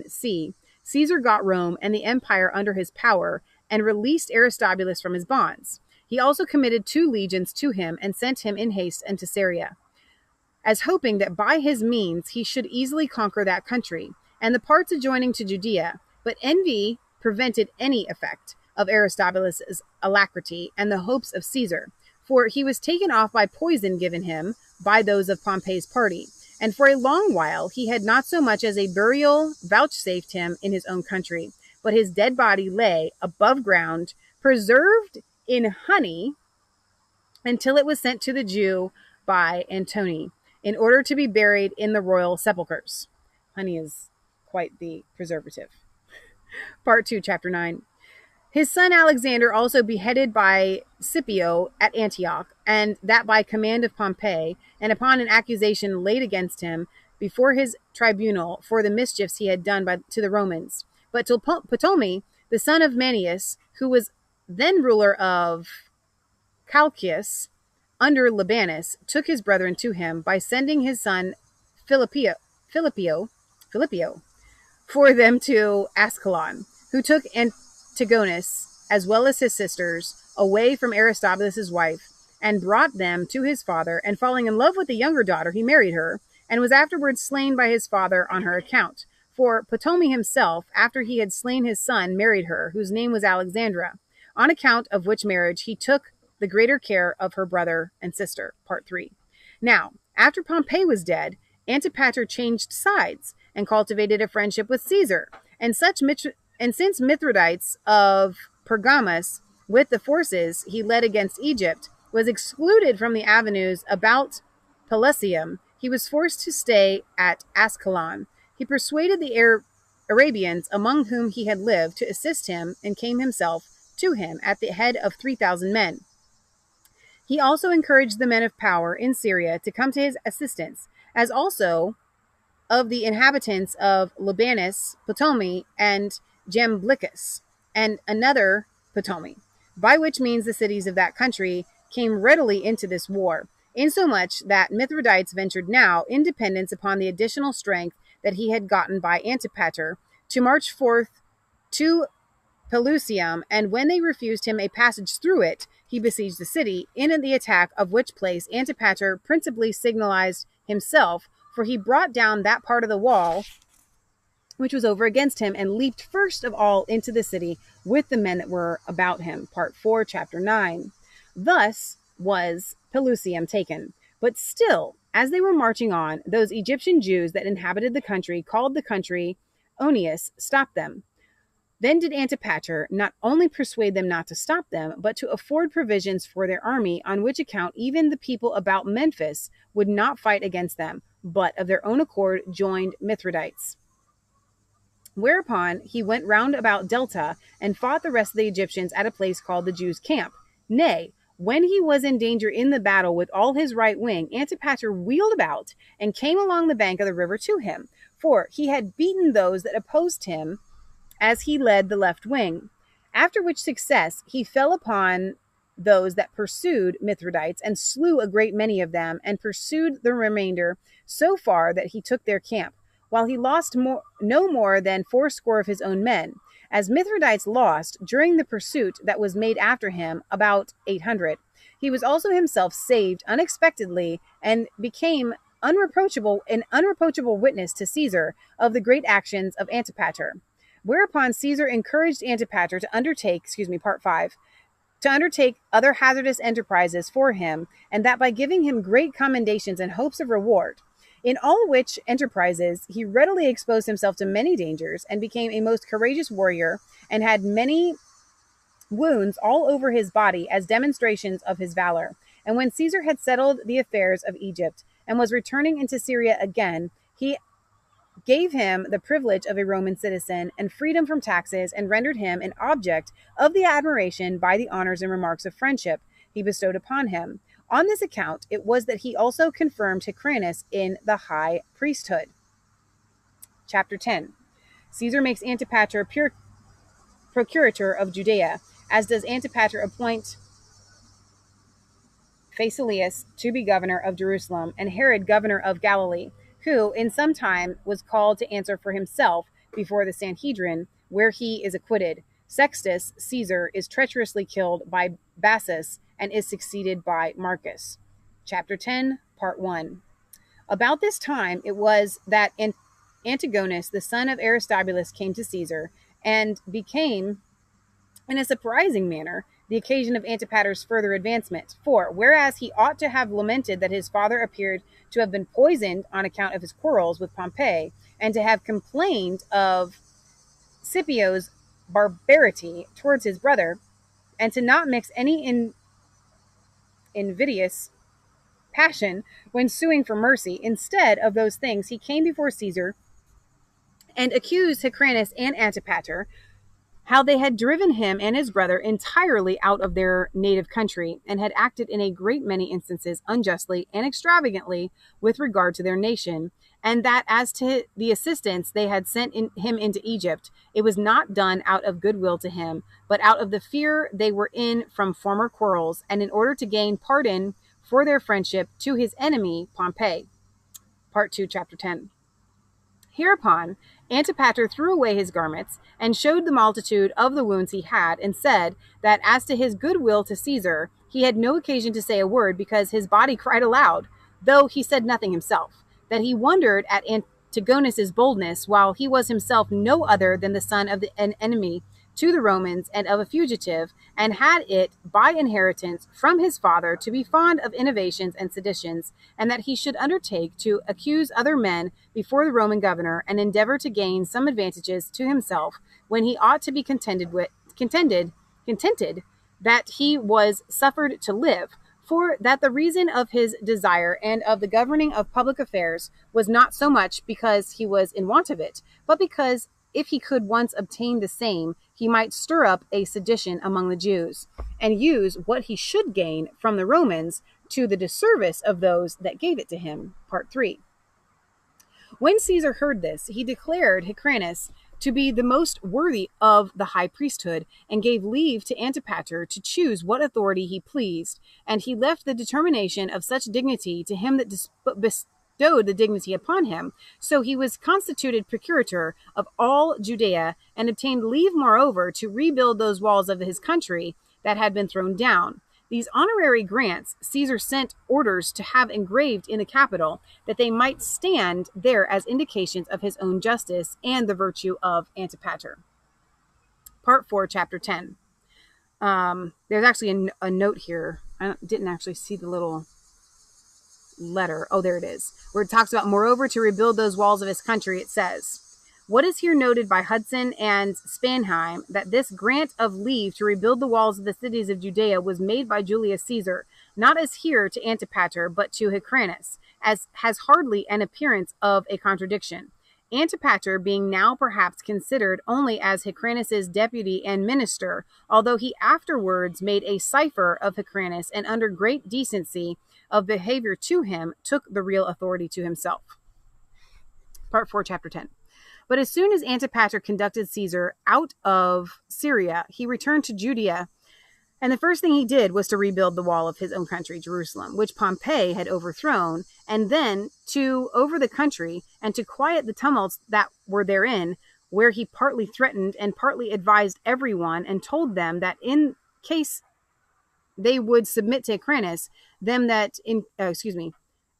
Sea, Caesar got Rome and the empire under his power and released Aristobulus from his bonds. He also committed 2 legions to him and sent him in haste into Syria, as hoping that by his means he should easily conquer that country and the parts adjoining to Judea. But envy prevented any effect of Aristobulus' alacrity and the hopes of Caesar, for he was taken off by poison given him by those of Pompey's party, and for a long while he had not so much as a burial vouchsafed him in his own country, but his dead body lay above ground, preserved in honey, until it was sent to the Jew by Antony, in order to be buried in the royal sepulchres. Honey is quite the preservative. Part 2, Chapter 9. His son Alexander also beheaded by Scipio at Antioch, and that by command of Pompey, and upon an accusation laid against him before his tribunal for the mischiefs he had done to the Romans. But Ptolemy, the son of Manius, who was then ruler of Chalcias under Libanus, took his brethren to him by sending his son Philippio for them to Ascalon, who took Antigonus, as well as his sisters, away from Aristobulus' wife, and brought them to his father, and falling in love with the younger daughter, he married her, and was afterwards slain by his father on her account. For Ptolemy himself, after he had slain his son, married her, whose name was Alexandra, on account of which marriage he took the greater care of her brother and sister. Part 3. Now, after Pompey was dead, Antipater changed sides and cultivated a friendship with Caesar. And since Mithridates of Pergamus, with the forces he led against Egypt, was excluded from the avenues about Pelusium, he was forced to stay at Ascalon. He persuaded the Arabians among whom he had lived to assist him and came himself to him at the head of 3,000 men. He also encouraged the men of power in Syria to come to his assistance, as also of the inhabitants of Libanus, Ptolemy, and Jamblichus, and another Ptolemy, by which means the cities of that country came readily into this war, insomuch that Mithridates ventured now, in dependence upon the additional strength that he had gotten by Antipater, to march forth to Pelusium, and when they refused him a passage through it, he besieged the city, in the attack of which place Antipater principally signalized himself, for he brought down that part of the wall which was over against him, and leaped first of all into the city with the men that were about him. Part 4, chapter 9. Thus was Pelusium taken. But still, as they were marching on, those Egyptian Jews that inhabited the country, called the country Onius, stopped them. Then did Antipater not only persuade them not to stop them, but to afford provisions for their army, on which account even the people about Memphis would not fight against them, but of their own accord joined Mithridates. Whereupon he went round about Delta, and fought the rest of the Egyptians at a place called the Jews' camp. Nay, when he was in danger in the battle with all his right wing, Antipater wheeled about, and came along the bank of the river to him, for he had beaten those that opposed him, as he led the left wing. After which success he fell upon those that pursued Mithridates, and slew a great many of them, and pursued the remainder so far that he took their camp, while he lost no more than 80 of his own men, as Mithridates lost, during the pursuit that was made after him, about 800. He was also himself saved unexpectedly, and became an unreproachable witness to Caesar of the great actions of Antipater. Whereupon Caesar encouraged Antipater to undertake, Part 5, to undertake other hazardous enterprises for him, and that by giving him great commendations and hopes of reward. In all which enterprises he readily exposed himself to many dangers, and became a most courageous warrior, and had many wounds all over his body as demonstrations of his valor. And when Caesar had settled the affairs of Egypt, and was returning into Syria again, he gave him the privilege of a Roman citizen, and freedom from taxes, and rendered him an object of the admiration by the honors and remarks of friendship he bestowed upon him. On this account it was that he also confirmed Hyrcanus in the high priesthood. Chapter 10. Caesar makes Antipater procurator of Judea, as does Antipater appoint Phasaelus to be governor of Jerusalem, and Herod governor of Galilee, who in some time was called to answer for himself before the Sanhedrin, where he is acquitted. Sextus Caesar is treacherously killed by Bassus, and is succeeded by Marcus. Chapter 10, Part 1. About this time it was that Antigonus, the son of Aristobulus, came to Caesar, and became, in a surprising manner, the occasion of Antipater's further advancement. For, whereas he ought to have lamented that his father appeared to have been poisoned on account of his quarrels with Pompey, and to have complained of Scipio's barbarity towards his brother, and to not mix any invidious passion when suing for mercy, instead of those things he came before Caesar, and accused Hyrcanus and Antipater, how they had driven him and his brother entirely out of their native country, and had acted in a great many instances unjustly and extravagantly with regard to their nation, and that as to the assistance they had sent him into Egypt, it was not done out of goodwill to him, but out of the fear they were in from former quarrels, and in order to gain pardon for their friendship to his enemy Pompey. Part 2, Chapter 10. Hereupon Antipater threw away his garments, and showed the multitude of the wounds he had, and said that as to his goodwill to Caesar, he had no occasion to say a word, because his body cried aloud, though he said nothing himself, that he wondered at Antigonus's boldness, while he was himself no other than the son of an enemy to the Romans, and of a fugitive, and had it by inheritance from his father to be fond of innovations and seditions, and that he should undertake to accuse other men before the Roman governor, and endeavor to gain some advantages to himself, when he ought to be contented that he was suffered to live, for that the reason of his desire and of the governing of public affairs was not so much because he was in want of it, but because if he could once obtain the same, he might stir up a sedition among the Jews, and use what he should gain from the Romans to the disservice of those that gave it to him. Part 3. When Caesar heard this, he declared Hyrcanus to be the most worthy of the high priesthood, and gave leave to Antipater to choose what authority he pleased. And he left the determination of such dignity to him that bestowed the dignity upon him. So he was constituted procurator of all Judea, and obtained leave, moreover, to rebuild those walls of his country that had been thrown down. These honorary grants Caesar sent orders to have engraved in the Capitol, that they might stand there as indications of his own justice and the virtue of Antipater. Part 4, Chapter 10. There's actually a note here. I didn't actually see the little letter. Oh, there it is. Where it talks about, moreover, to rebuild those walls of his country. It says, what is here noted by Hudson and Spanheim, that this grant of leave to rebuild the walls of the cities of Judea was made by Julius Caesar, not as here to Antipater, but to Hyrcanus, as has hardly an appearance of a contradiction. Antipater being now perhaps considered only as Hyrcanus's deputy and minister, although he afterwards made a cipher of Hyrcanus, and under great decency of behavior to him, took the real authority to himself. Part 4, Chapter 10. But as soon as Antipater conducted Caesar out of Syria, he returned to Judea, and the first thing he did was to rebuild the wall of his own country, Jerusalem, which Pompey had overthrown, and then over the country, and to quiet the tumults that were therein, where he partly threatened and partly advised everyone, and told them that in case they would submit to Hyrcanus,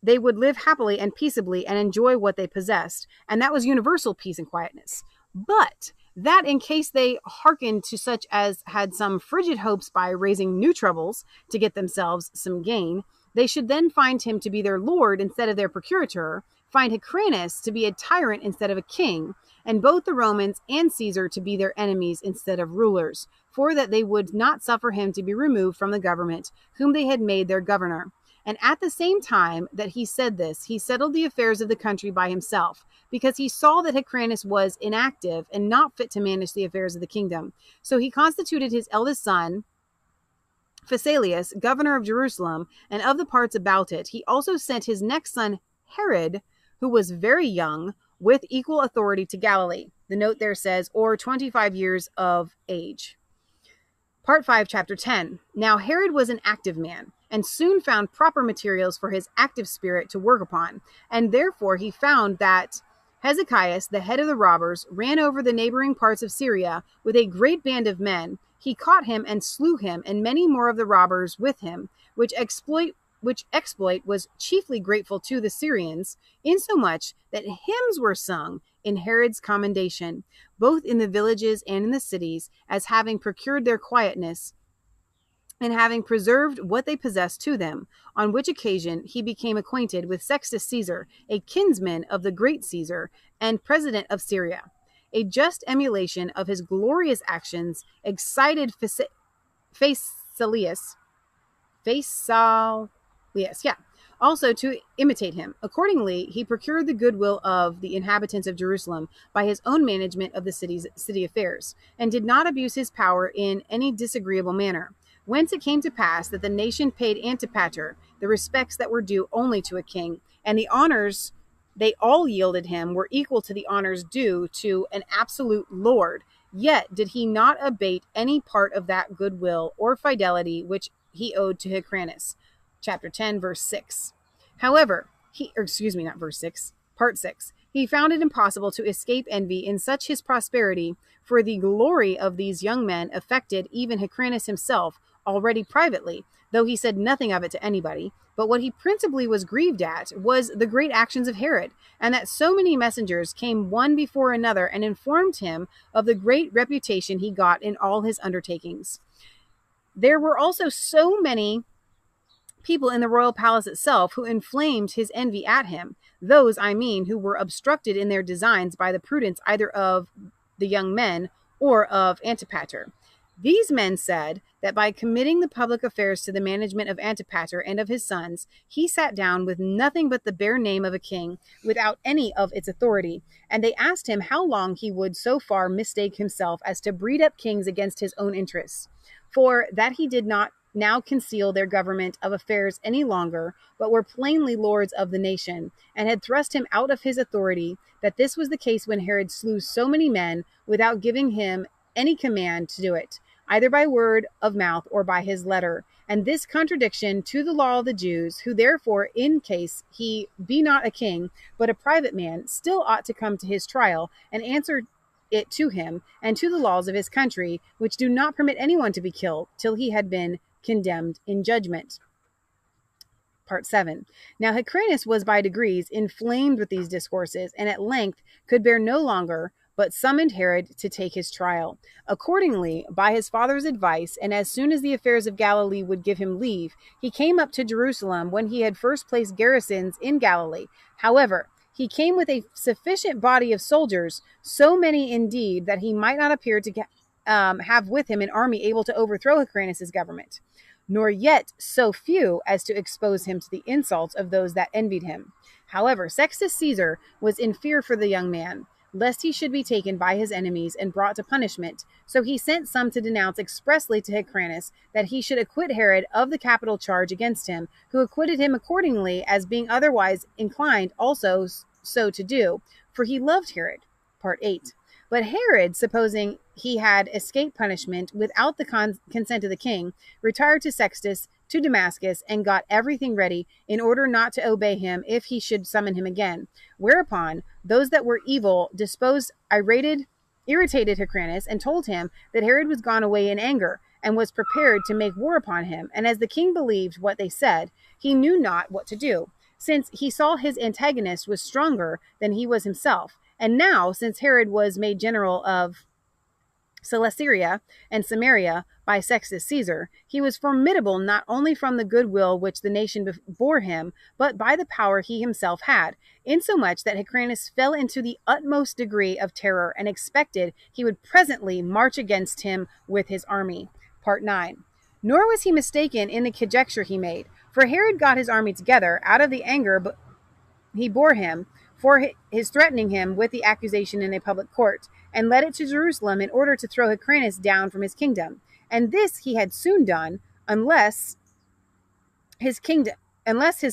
they would live happily and peaceably and enjoy what they possessed. And that was universal peace and quietness. But that in case they hearkened to such as had some frigid hopes by raising new troubles to get themselves some gain, they should then find him to be their lord instead of their procurator, find Hyrcanus to be a tyrant instead of a king, and both the Romans and Caesar to be their enemies instead of rulers, for that they would not suffer him to be removed from the government, whom they had made their governor. And at the same time that he said this, he settled the affairs of the country by himself, because he saw that Hyrcanus was inactive and not fit to manage the affairs of the kingdom. So he constituted his eldest son, Phasaelus, governor of Jerusalem and of the parts about it. He also sent his next son, Herod, who was very young, with equal authority to Galilee. The note there says, or 25 years of age. Part 5, Chapter 10. Now Herod was an active man, and soon found proper materials for his active spirit to work upon. And therefore he found that Hezekiah, the head of the robbers, ran over the neighboring parts of Syria with a great band of men. He caught him and slew him, and many more of the robbers with him, which exploit was chiefly grateful to the Syrians, insomuch that hymns were sung in Herod's commendation, both in the villages and in the cities, as having procured their quietness, and having preserved what they possessed to them, on which occasion he became acquainted with Sextus Caesar, a kinsman of the great Caesar, and president of Syria. A just emulation of his glorious actions excited Phasaelus, also to imitate him. Accordingly, he procured the goodwill of the inhabitants of Jerusalem by his own management of the city affairs, and did not abuse his power in any disagreeable manner. Whence it came to pass that the nation paid Antipater the respects that were due only to a king, and the honors they all yielded him were equal to the honors due to an absolute lord. Yet did he not abate any part of that goodwill or fidelity which he owed to Hyrcanus. Chapter 10, verse 6. However, part 6. He found it impossible to escape envy in such his prosperity, for the glory of these young men affected even Hyrcanus himself already privately, though he said nothing of it to anybody. But what he principally was grieved at was the great actions of Herod, and that so many messengers came one before another and informed him of the great reputation he got in all his undertakings. There were also so many people in the royal palace itself who inflamed his envy at him, those, I mean, who were obstructed in their designs by the prudence either of the young men or of Antipater. These men said that by committing the public affairs to the management of Antipater and of his sons, he sat down with nothing but the bare name of a king, without any of its authority. And they asked him how long he would so far mistake himself as to breed up kings against his own interests. For that he did not now conceal their government of affairs any longer, but were plainly lords of the nation, and had thrust him out of his authority, that this was the case when Herod slew so many men without giving him any command to do it, either by word of mouth or by his letter. And this contradiction to the law of the Jews, who therefore, in case he be not a king, but a private man, still ought to come to his trial, and answer it to him, and to the laws of his country, which do not permit anyone to be killed till he had been condemned in judgment. Part 7. Now Hyrcanus was by degrees inflamed with these discourses, and at length could bear no longer, but summoned Herod to take his trial. Accordingly, by his father's advice, and as soon as the affairs of Galilee would give him leave, he came up to Jerusalem, when he had first placed garrisons in Galilee. However, he came with a sufficient body of soldiers, so many indeed that he might not appear to have with him an army able to overthrow Hyrcanus' government, nor yet so few as to expose him to the insults of those that envied him. However, Sextus Caesar was in fear for the young man, lest he should be taken by his enemies and brought to punishment. So he sent some to denounce expressly to Hyrcanus that he should acquit Herod of the capital charge against him, who acquitted him accordingly, as being otherwise inclined also so to do, for he loved Herod. Part 8. But Herod, supposing he had escaped punishment without the consent of the king, retired to Sextus to Damascus, and got everything ready in order not to obey him if he should summon him again. Whereupon those that were evil disposed irritated Hyrcanus, and told him that Herod was gone away in anger, and was prepared to make war upon him. And as the king believed what they said, he knew not what to do, since he saw his antagonist was stronger than he was himself. And now, since Herod was made general of Cilicia and Samaria by Sextus Caesar, he was formidable not only from the goodwill which the nation bore him, but by the power he himself had, insomuch that Hyrcanus fell into the utmost degree of terror, and expected he would presently march against him with his army. Part 9. Nor was he mistaken in the conjecture he made, for Herod got his army together out of the anger he bore him for his threatening him with the accusation in a public court, and led it to Jerusalem in order to throw Hyrcanus down from his kingdom. And this he had soon done, unless his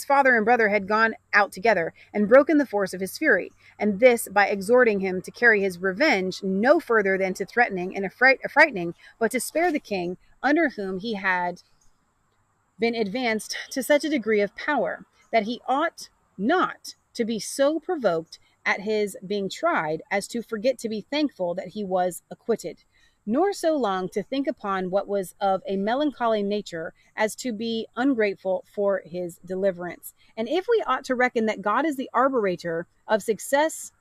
father and brother had gone out together and broken the force of his fury, and this by exhorting him to carry his revenge no further than to threatening and frightening, but to spare the king, under whom he had been advanced to such a degree of power, that he ought not to be so provoked at his being tried as to forget to be thankful that he was acquitted, nor so long to think upon what was of a melancholy nature as to be ungrateful for his deliverance. And if we ought to reckon that God is the arbiter of success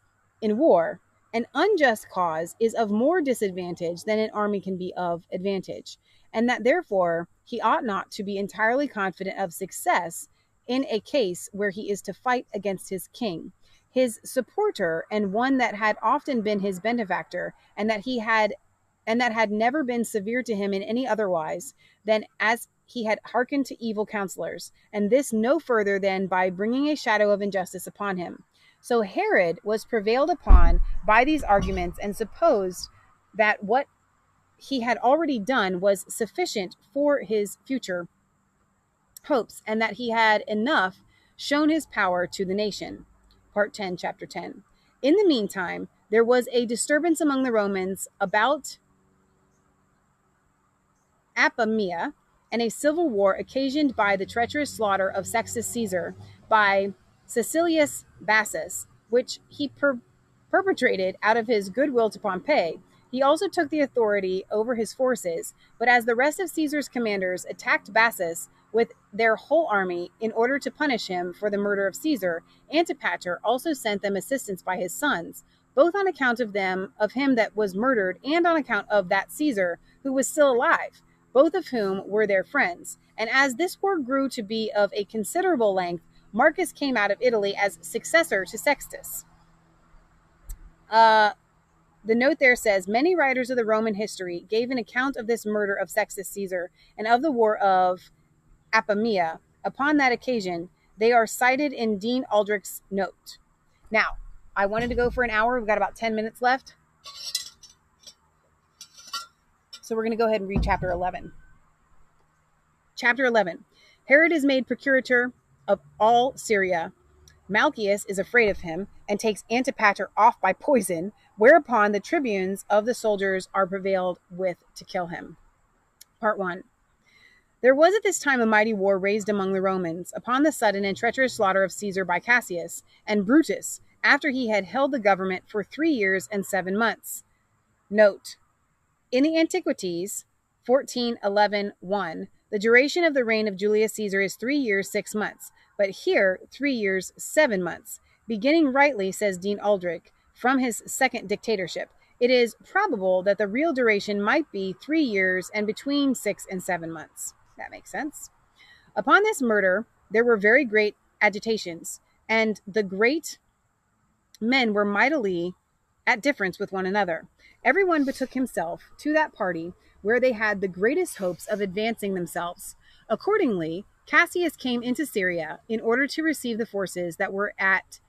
in war, an unjust cause is of more disadvantage than an army can be of advantage, and that therefore he ought not to be entirely confident of success in a case where he is to fight against his king, his supporter, and one that had often been his benefactor, and that had never been severe to him in any otherwise than as he had hearkened to evil counselors, and this no further than by bringing a shadow of injustice upon him. So Herod was prevailed upon by these arguments, and supposed that what he had already done was sufficient for his future hopes, and that he had enough shown his power to the nation. Part 10, chapter 10. In the meantime, there was a disturbance among the Romans about Apamea, and a civil war occasioned by the treacherous slaughter of Sextus Caesar by Caecilius Bassus, which he perpetrated out of his goodwill to Pompey. He also took the authority over his forces, but as the rest of Caesar's commanders attacked Bassus with their whole army in order to punish him for the murder of Caesar, Antipater also sent them assistance by his sons, both on account of him that was murdered, and on account of that Caesar who was still alive, both of whom were their friends. And as this war grew to be of a considerable length, Marcus came out of Italy as successor to Sextus. The note there says, many writers of the Roman history gave an account of this murder of Sextus Caesar and of the war of Apamea. Upon that occasion, they are cited in Dean Aldrich's note. Now, I wanted to go for an hour. We've got about 10 minutes left. So we're going to go ahead and read chapter 11. Chapter 11. Herod is made procurator of all Syria. Malchus is afraid of him and takes Antipater off by poison, whereupon the tribunes of the soldiers are prevailed with to kill him. Part 1. There was at this time a mighty war raised among the Romans, upon the sudden and treacherous slaughter of Caesar by Cassius and Brutus, after he had held the government for 3 years and 7 months. Note: in the Antiquities, 1411:1, the duration of the reign of Julius Caesar is 3 years 6 months, but here 3 years 7 months, beginning rightly, says Dean Aldrich, from his second dictatorship. It is probable that the real duration might be 3 years and between 6 and 7 months. That makes sense. Upon this murder, there were very great agitations, and the great men were mightily at difference with one another. Everyone betook himself to that party where they had the greatest hopes of advancing themselves. Accordingly, Cassius came into Syria in order to receive the forces that were at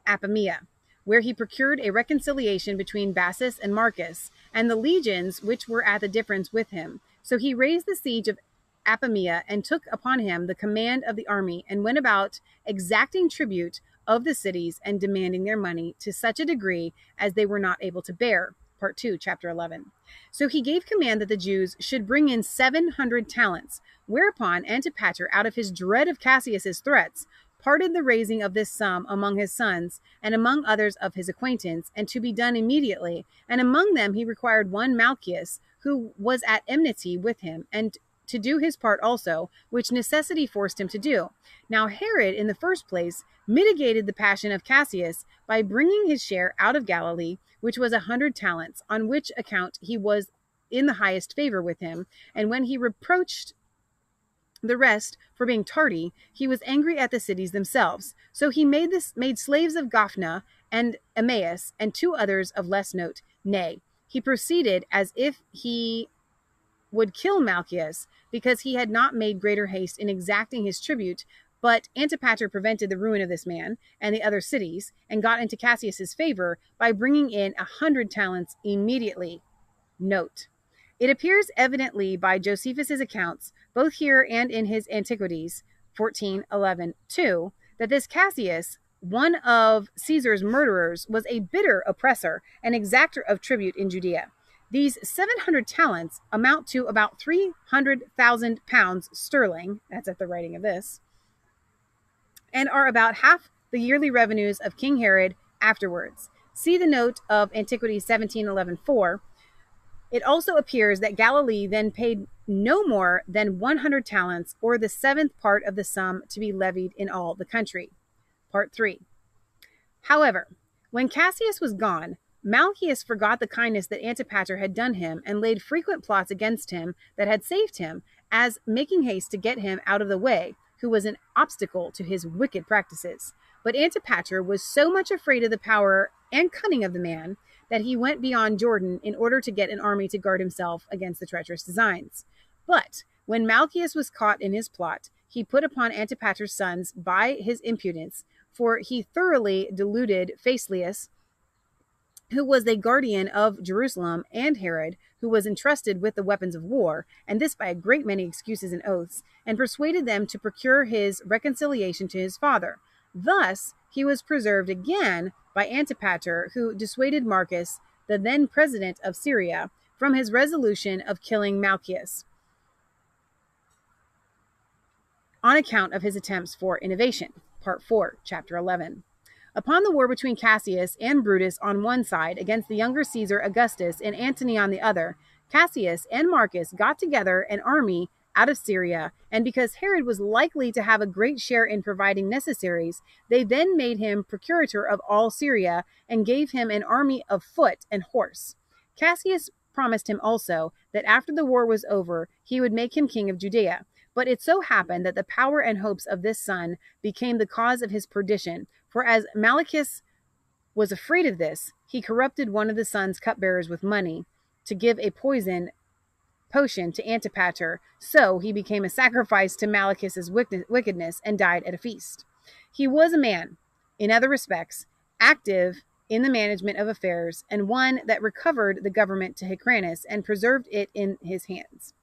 Apamea, where he procured a reconciliation between Bassus and Marcus, and the legions which were at the difference with him. So he raised the siege of Apamea and took upon him the command of the army, and went about exacting tribute of the cities and demanding their money to such a degree as they were not able to bear. Part 2, chapter 11. So he gave command that the Jews should bring in 700 talents, whereupon Antipater, out of his dread of Cassius's threats, parted the raising of this sum among his sons, and among others of his acquaintance, and to be done immediately. And among them he required one Malchus, who was at enmity with him, and to do his part also, which necessity forced him to do. Now Herod, in the first place, mitigated the passion of Cassius by bringing his share out of Galilee, which was 100 talents, on which account he was in the highest favor with him. And when he reproached the rest for being tardy, he was angry at the cities themselves. So he made slaves of Gophna and Emmaus, and 2 others of less note. Nay, he proceeded as if he would kill Malchus, because he had not made greater haste in exacting his tribute. But Antipater prevented the ruin of this man and the other cities, and got into Cassius's favor by bringing in 100 talents immediately. Note: it appears evidently by Josephus's accounts, both here and in his Antiquities, 1411:2, that this Cassius, one of Caesar's murderers, was a bitter oppressor and exactor of tribute in Judea. These 700 talents amount to about 300,000 pounds sterling, that's at the writing of this, and are about half the yearly revenues of King Herod afterwards. See the note of Antiquities 1711:4. It also appears that Galilee then paid no more than 100 talents, or the 7th part of the sum to be levied in all the country. Part 3. However, when Cassius was gone, Malchus forgot the kindness that Antipater had done him, and laid frequent plots against him that had saved him, as making haste to get him out of the way, who was an obstacle to his wicked practices. But Antipater was so much afraid of the power and cunning of the man, that he went beyond Jordan in order to get an army to guard himself against the treacherous designs. But when Malchus was caught in his plot, he put upon Antipater's sons by his impudence, for he thoroughly deluded Flavius, who was the guardian of Jerusalem, and Herod, who was entrusted with the weapons of war, and this by a great many excuses and oaths, and persuaded them to procure his reconciliation to his father. Thus he was preserved again by Antipater, who dissuaded Marcus, the then president of Syria, from his resolution of killing Malchus, on account of his attempts for innovation. Part 4, chapter 11. Upon the war between Cassius and Brutus on one side, against the younger Caesar Augustus and Antony on the other, Cassius and Marcus got together an army out of Syria, and because Herod was likely to have a great share in providing necessaries, they then made him procurator of all Syria, and gave him an army of foot and horse. Cassius promised him also that after the war was over, he would make him king of Judea. But it so happened that the power and hopes of this son became the cause of his perdition. For as Malchus was afraid of this, he corrupted one of the son's cupbearers with money to give a poison potion to Antipater, so he became a sacrifice to Malichus's wickedness and died at a feast. He was a man, in other respects, active in the management of affairs, and one that recovered the government to Hyrcanus and preserved it in his hands.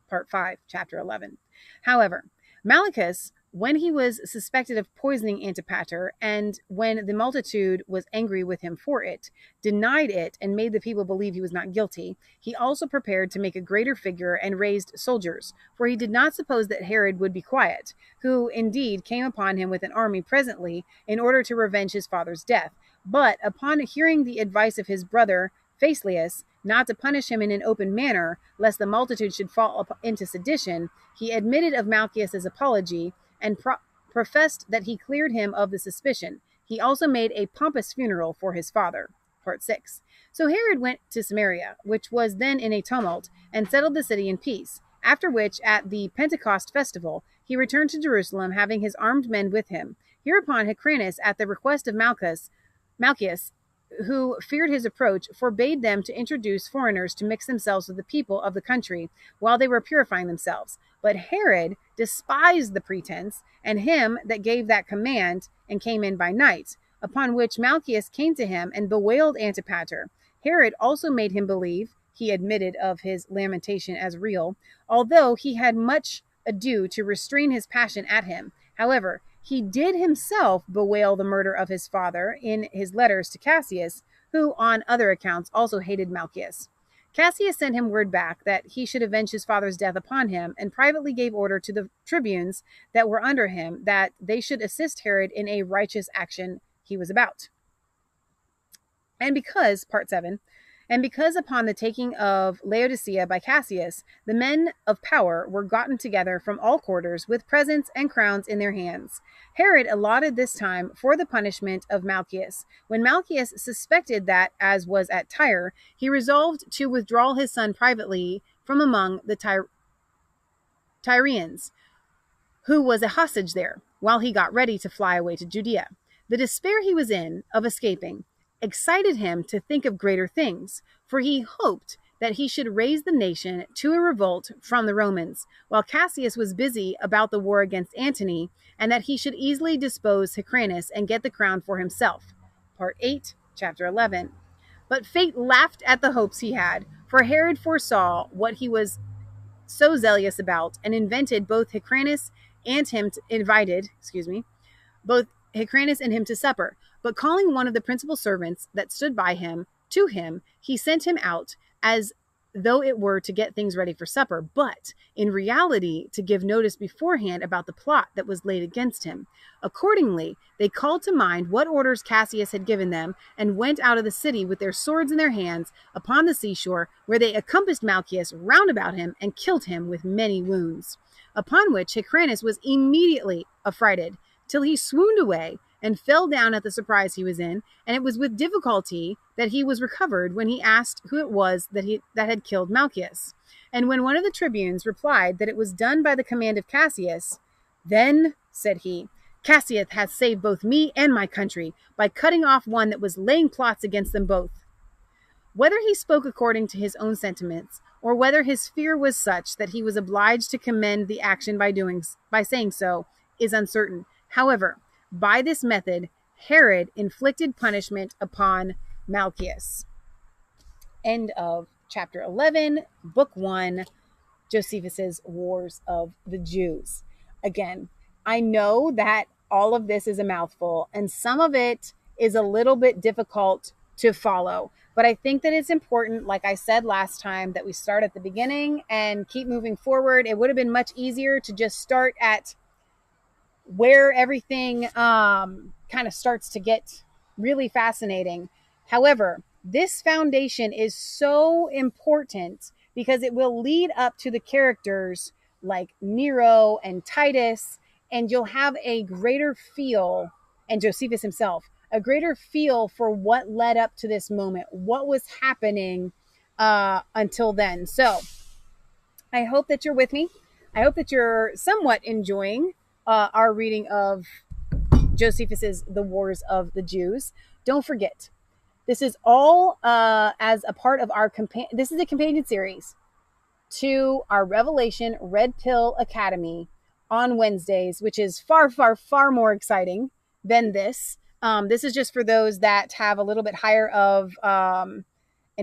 Part 5, Chapter 11. However, Malichus, when he was suspected of poisoning Antipater, and when the multitude was angry with him for it, denied it and made the people believe he was not guilty, he also prepared to make a greater figure and raised soldiers, for he did not suppose that Herod would be quiet, who indeed came upon him with an army presently in order to revenge his father's death. But upon hearing the advice of his brother Phasaelus, not to punish him in an open manner, lest the multitude should fall into sedition, he admitted of Malchus's apology and professed that he cleared him of the suspicion. He also made a pompous funeral for his father. Part 6. So Herod went to Samaria, which was then in a tumult, and settled the city in peace. After which, at the Pentecost festival, he returned to Jerusalem, having his armed men with him. Hereupon Hyrcanus, at the request of Malchus, who feared his approach, forbade them to introduce foreigners to mix themselves with the people of the country while they were purifying themselves. But Herod despised the pretense, and him that gave that command, and came in by night. Upon which Malchus came to him and bewailed Antipater. Herod also made him believe he admitted of his lamentation as real, although he had much ado to restrain his passion at him. However, he did himself bewail the murder of his father in his letters to Cassius, who on other accounts also hated Malchus. Cassius sent him word back that he should avenge his father's death upon him, and privately gave order to the tribunes that were under him that they should assist Herod in a righteous action he was about. And because, Part 7, and because upon the taking of Laodicea by Cassius, the men of power were gotten together from all quarters with presents and crowns in their hands, Herod allotted this time for the punishment of Malchus. When Malchus suspected that, as was at Tyre, he resolved to withdraw his son privately from among the Tyrians, who was a hostage there, while he got ready to fly away to Judea. The despair he was in of escaping excited him to think of greater things, for he hoped that he should raise the nation to a revolt from the Romans, while Cassius was busy about the war against Antony, and that he should easily dispose Hyrcanus and get the crown for himself. Part 8, Chapter 11. But fate laughed at the hopes he had, for Herod foresaw what he was so zealous about, and invited both Hyrcanus and him to supper. But calling one of the principal servants that stood by him to him, he sent him out, as though it were to get things ready for supper, but in reality to give notice beforehand about the plot that was laid against him. Accordingly, they called to mind what orders Cassius had given them, and went out of the city with their swords in their hands upon the seashore, where they encompassed Malchus round about him and killed him with many wounds. Upon which Hyrcanus was immediately affrighted, till he swooned away, and fell down at the surprise he was in, and it was with difficulty that he was recovered when he asked who it was that had killed Malchus. And when one of the tribunes replied that it was done by the command of Cassius, "Then," said he, "Cassius hath saved both me and my country, by cutting off one that was laying plots against them both." Whether he spoke according to his own sentiments, or whether his fear was such that he was obliged to commend the action by saying so, is uncertain. However, by this method, Herod inflicted punishment upon Malchus. End of Chapter 11, Book 1, Josephus's Wars of the Jews. Again, I know that all of this is a mouthful, and some of it is a little bit difficult to follow. But I think that it's important, like I said last time, that we start at the beginning and keep moving forward. It would have been much easier to just start at where everything kind of starts to get really fascinating. However, this foundation is so important because it will lead up to the characters like Nero and Titus, and you'll have a greater feel, and Josephus himself, a greater feel for what led up to this moment, what was happening until then. So I hope that you're with me. I hope that you're somewhat enjoying our reading of Josephus's The Wars of the Jews. Don't forget, this is all as a part of our this is a companion series to our Revelation Red Pill Academy on Wednesdays, which is far, far, far more exciting than this. This is just for those that have a little bit higher of an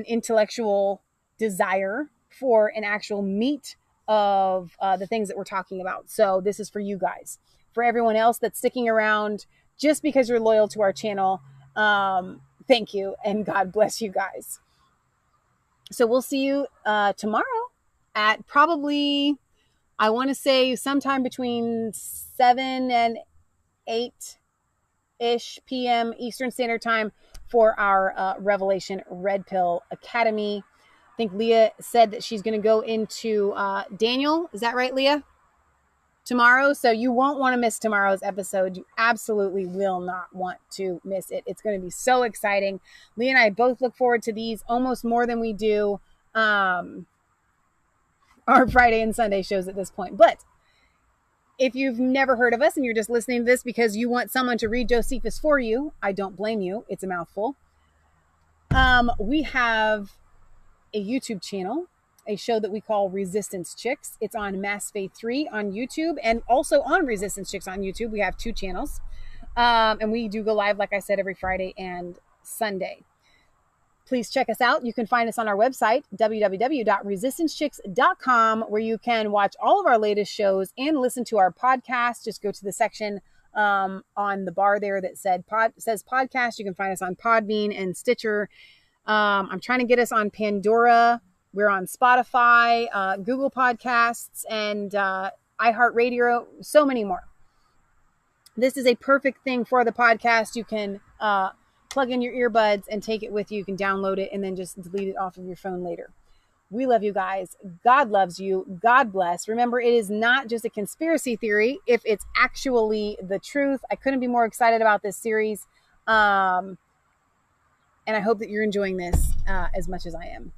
intellectual desire for an actual meat of the things that we're talking about. So this is for you guys. For everyone else that's sticking around just because you're loyal to our channel, thank you and God bless you guys. So we'll see you tomorrow at probably, I want to say sometime between 7 and 8-ish p.m. Eastern Standard Time for our Revelation Red Pill Academy. I think Leah said that she's going to go into Daniel. Is that right, Leah? Tomorrow. So you won't want to miss tomorrow's episode. You absolutely will not want to miss it. It's going to be so exciting. Leah and I both look forward to these almost more than we do our Friday and Sunday shows at this point. But if you've never heard of us and you're just listening to this because you want someone to read Josephus for you, I don't blame you. It's a mouthful. We have a YouTube channel, a show that we call Resistance Chicks. It's on Mass Faith 3 on YouTube and also on Resistance Chicks on YouTube. We have 2 channels. And we do go live, like I said, every Friday and Sunday. Please check us out. You can find us on our website, www.resistancechicks.com, where you can watch all of our latest shows and listen to our podcast. Just go to the section on the bar there that says podcast. You can find us on Podbean and Stitcher. I'm trying to get us on Pandora. We're on Spotify, Google Podcasts, and iHeartRadio, so many more. This is a perfect thing for the podcast. You can plug in your earbuds and take it with you. You can download it and then just delete it off of your phone later. We love you guys. God loves you. God bless. Remember, it is not just a conspiracy theory if it's actually the truth. I couldn't be more excited about this series. And I hope that you're enjoying this as much as I am.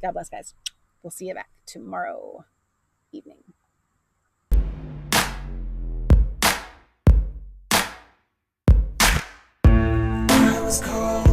God bless, guys. We'll see you back tomorrow evening. I was cold.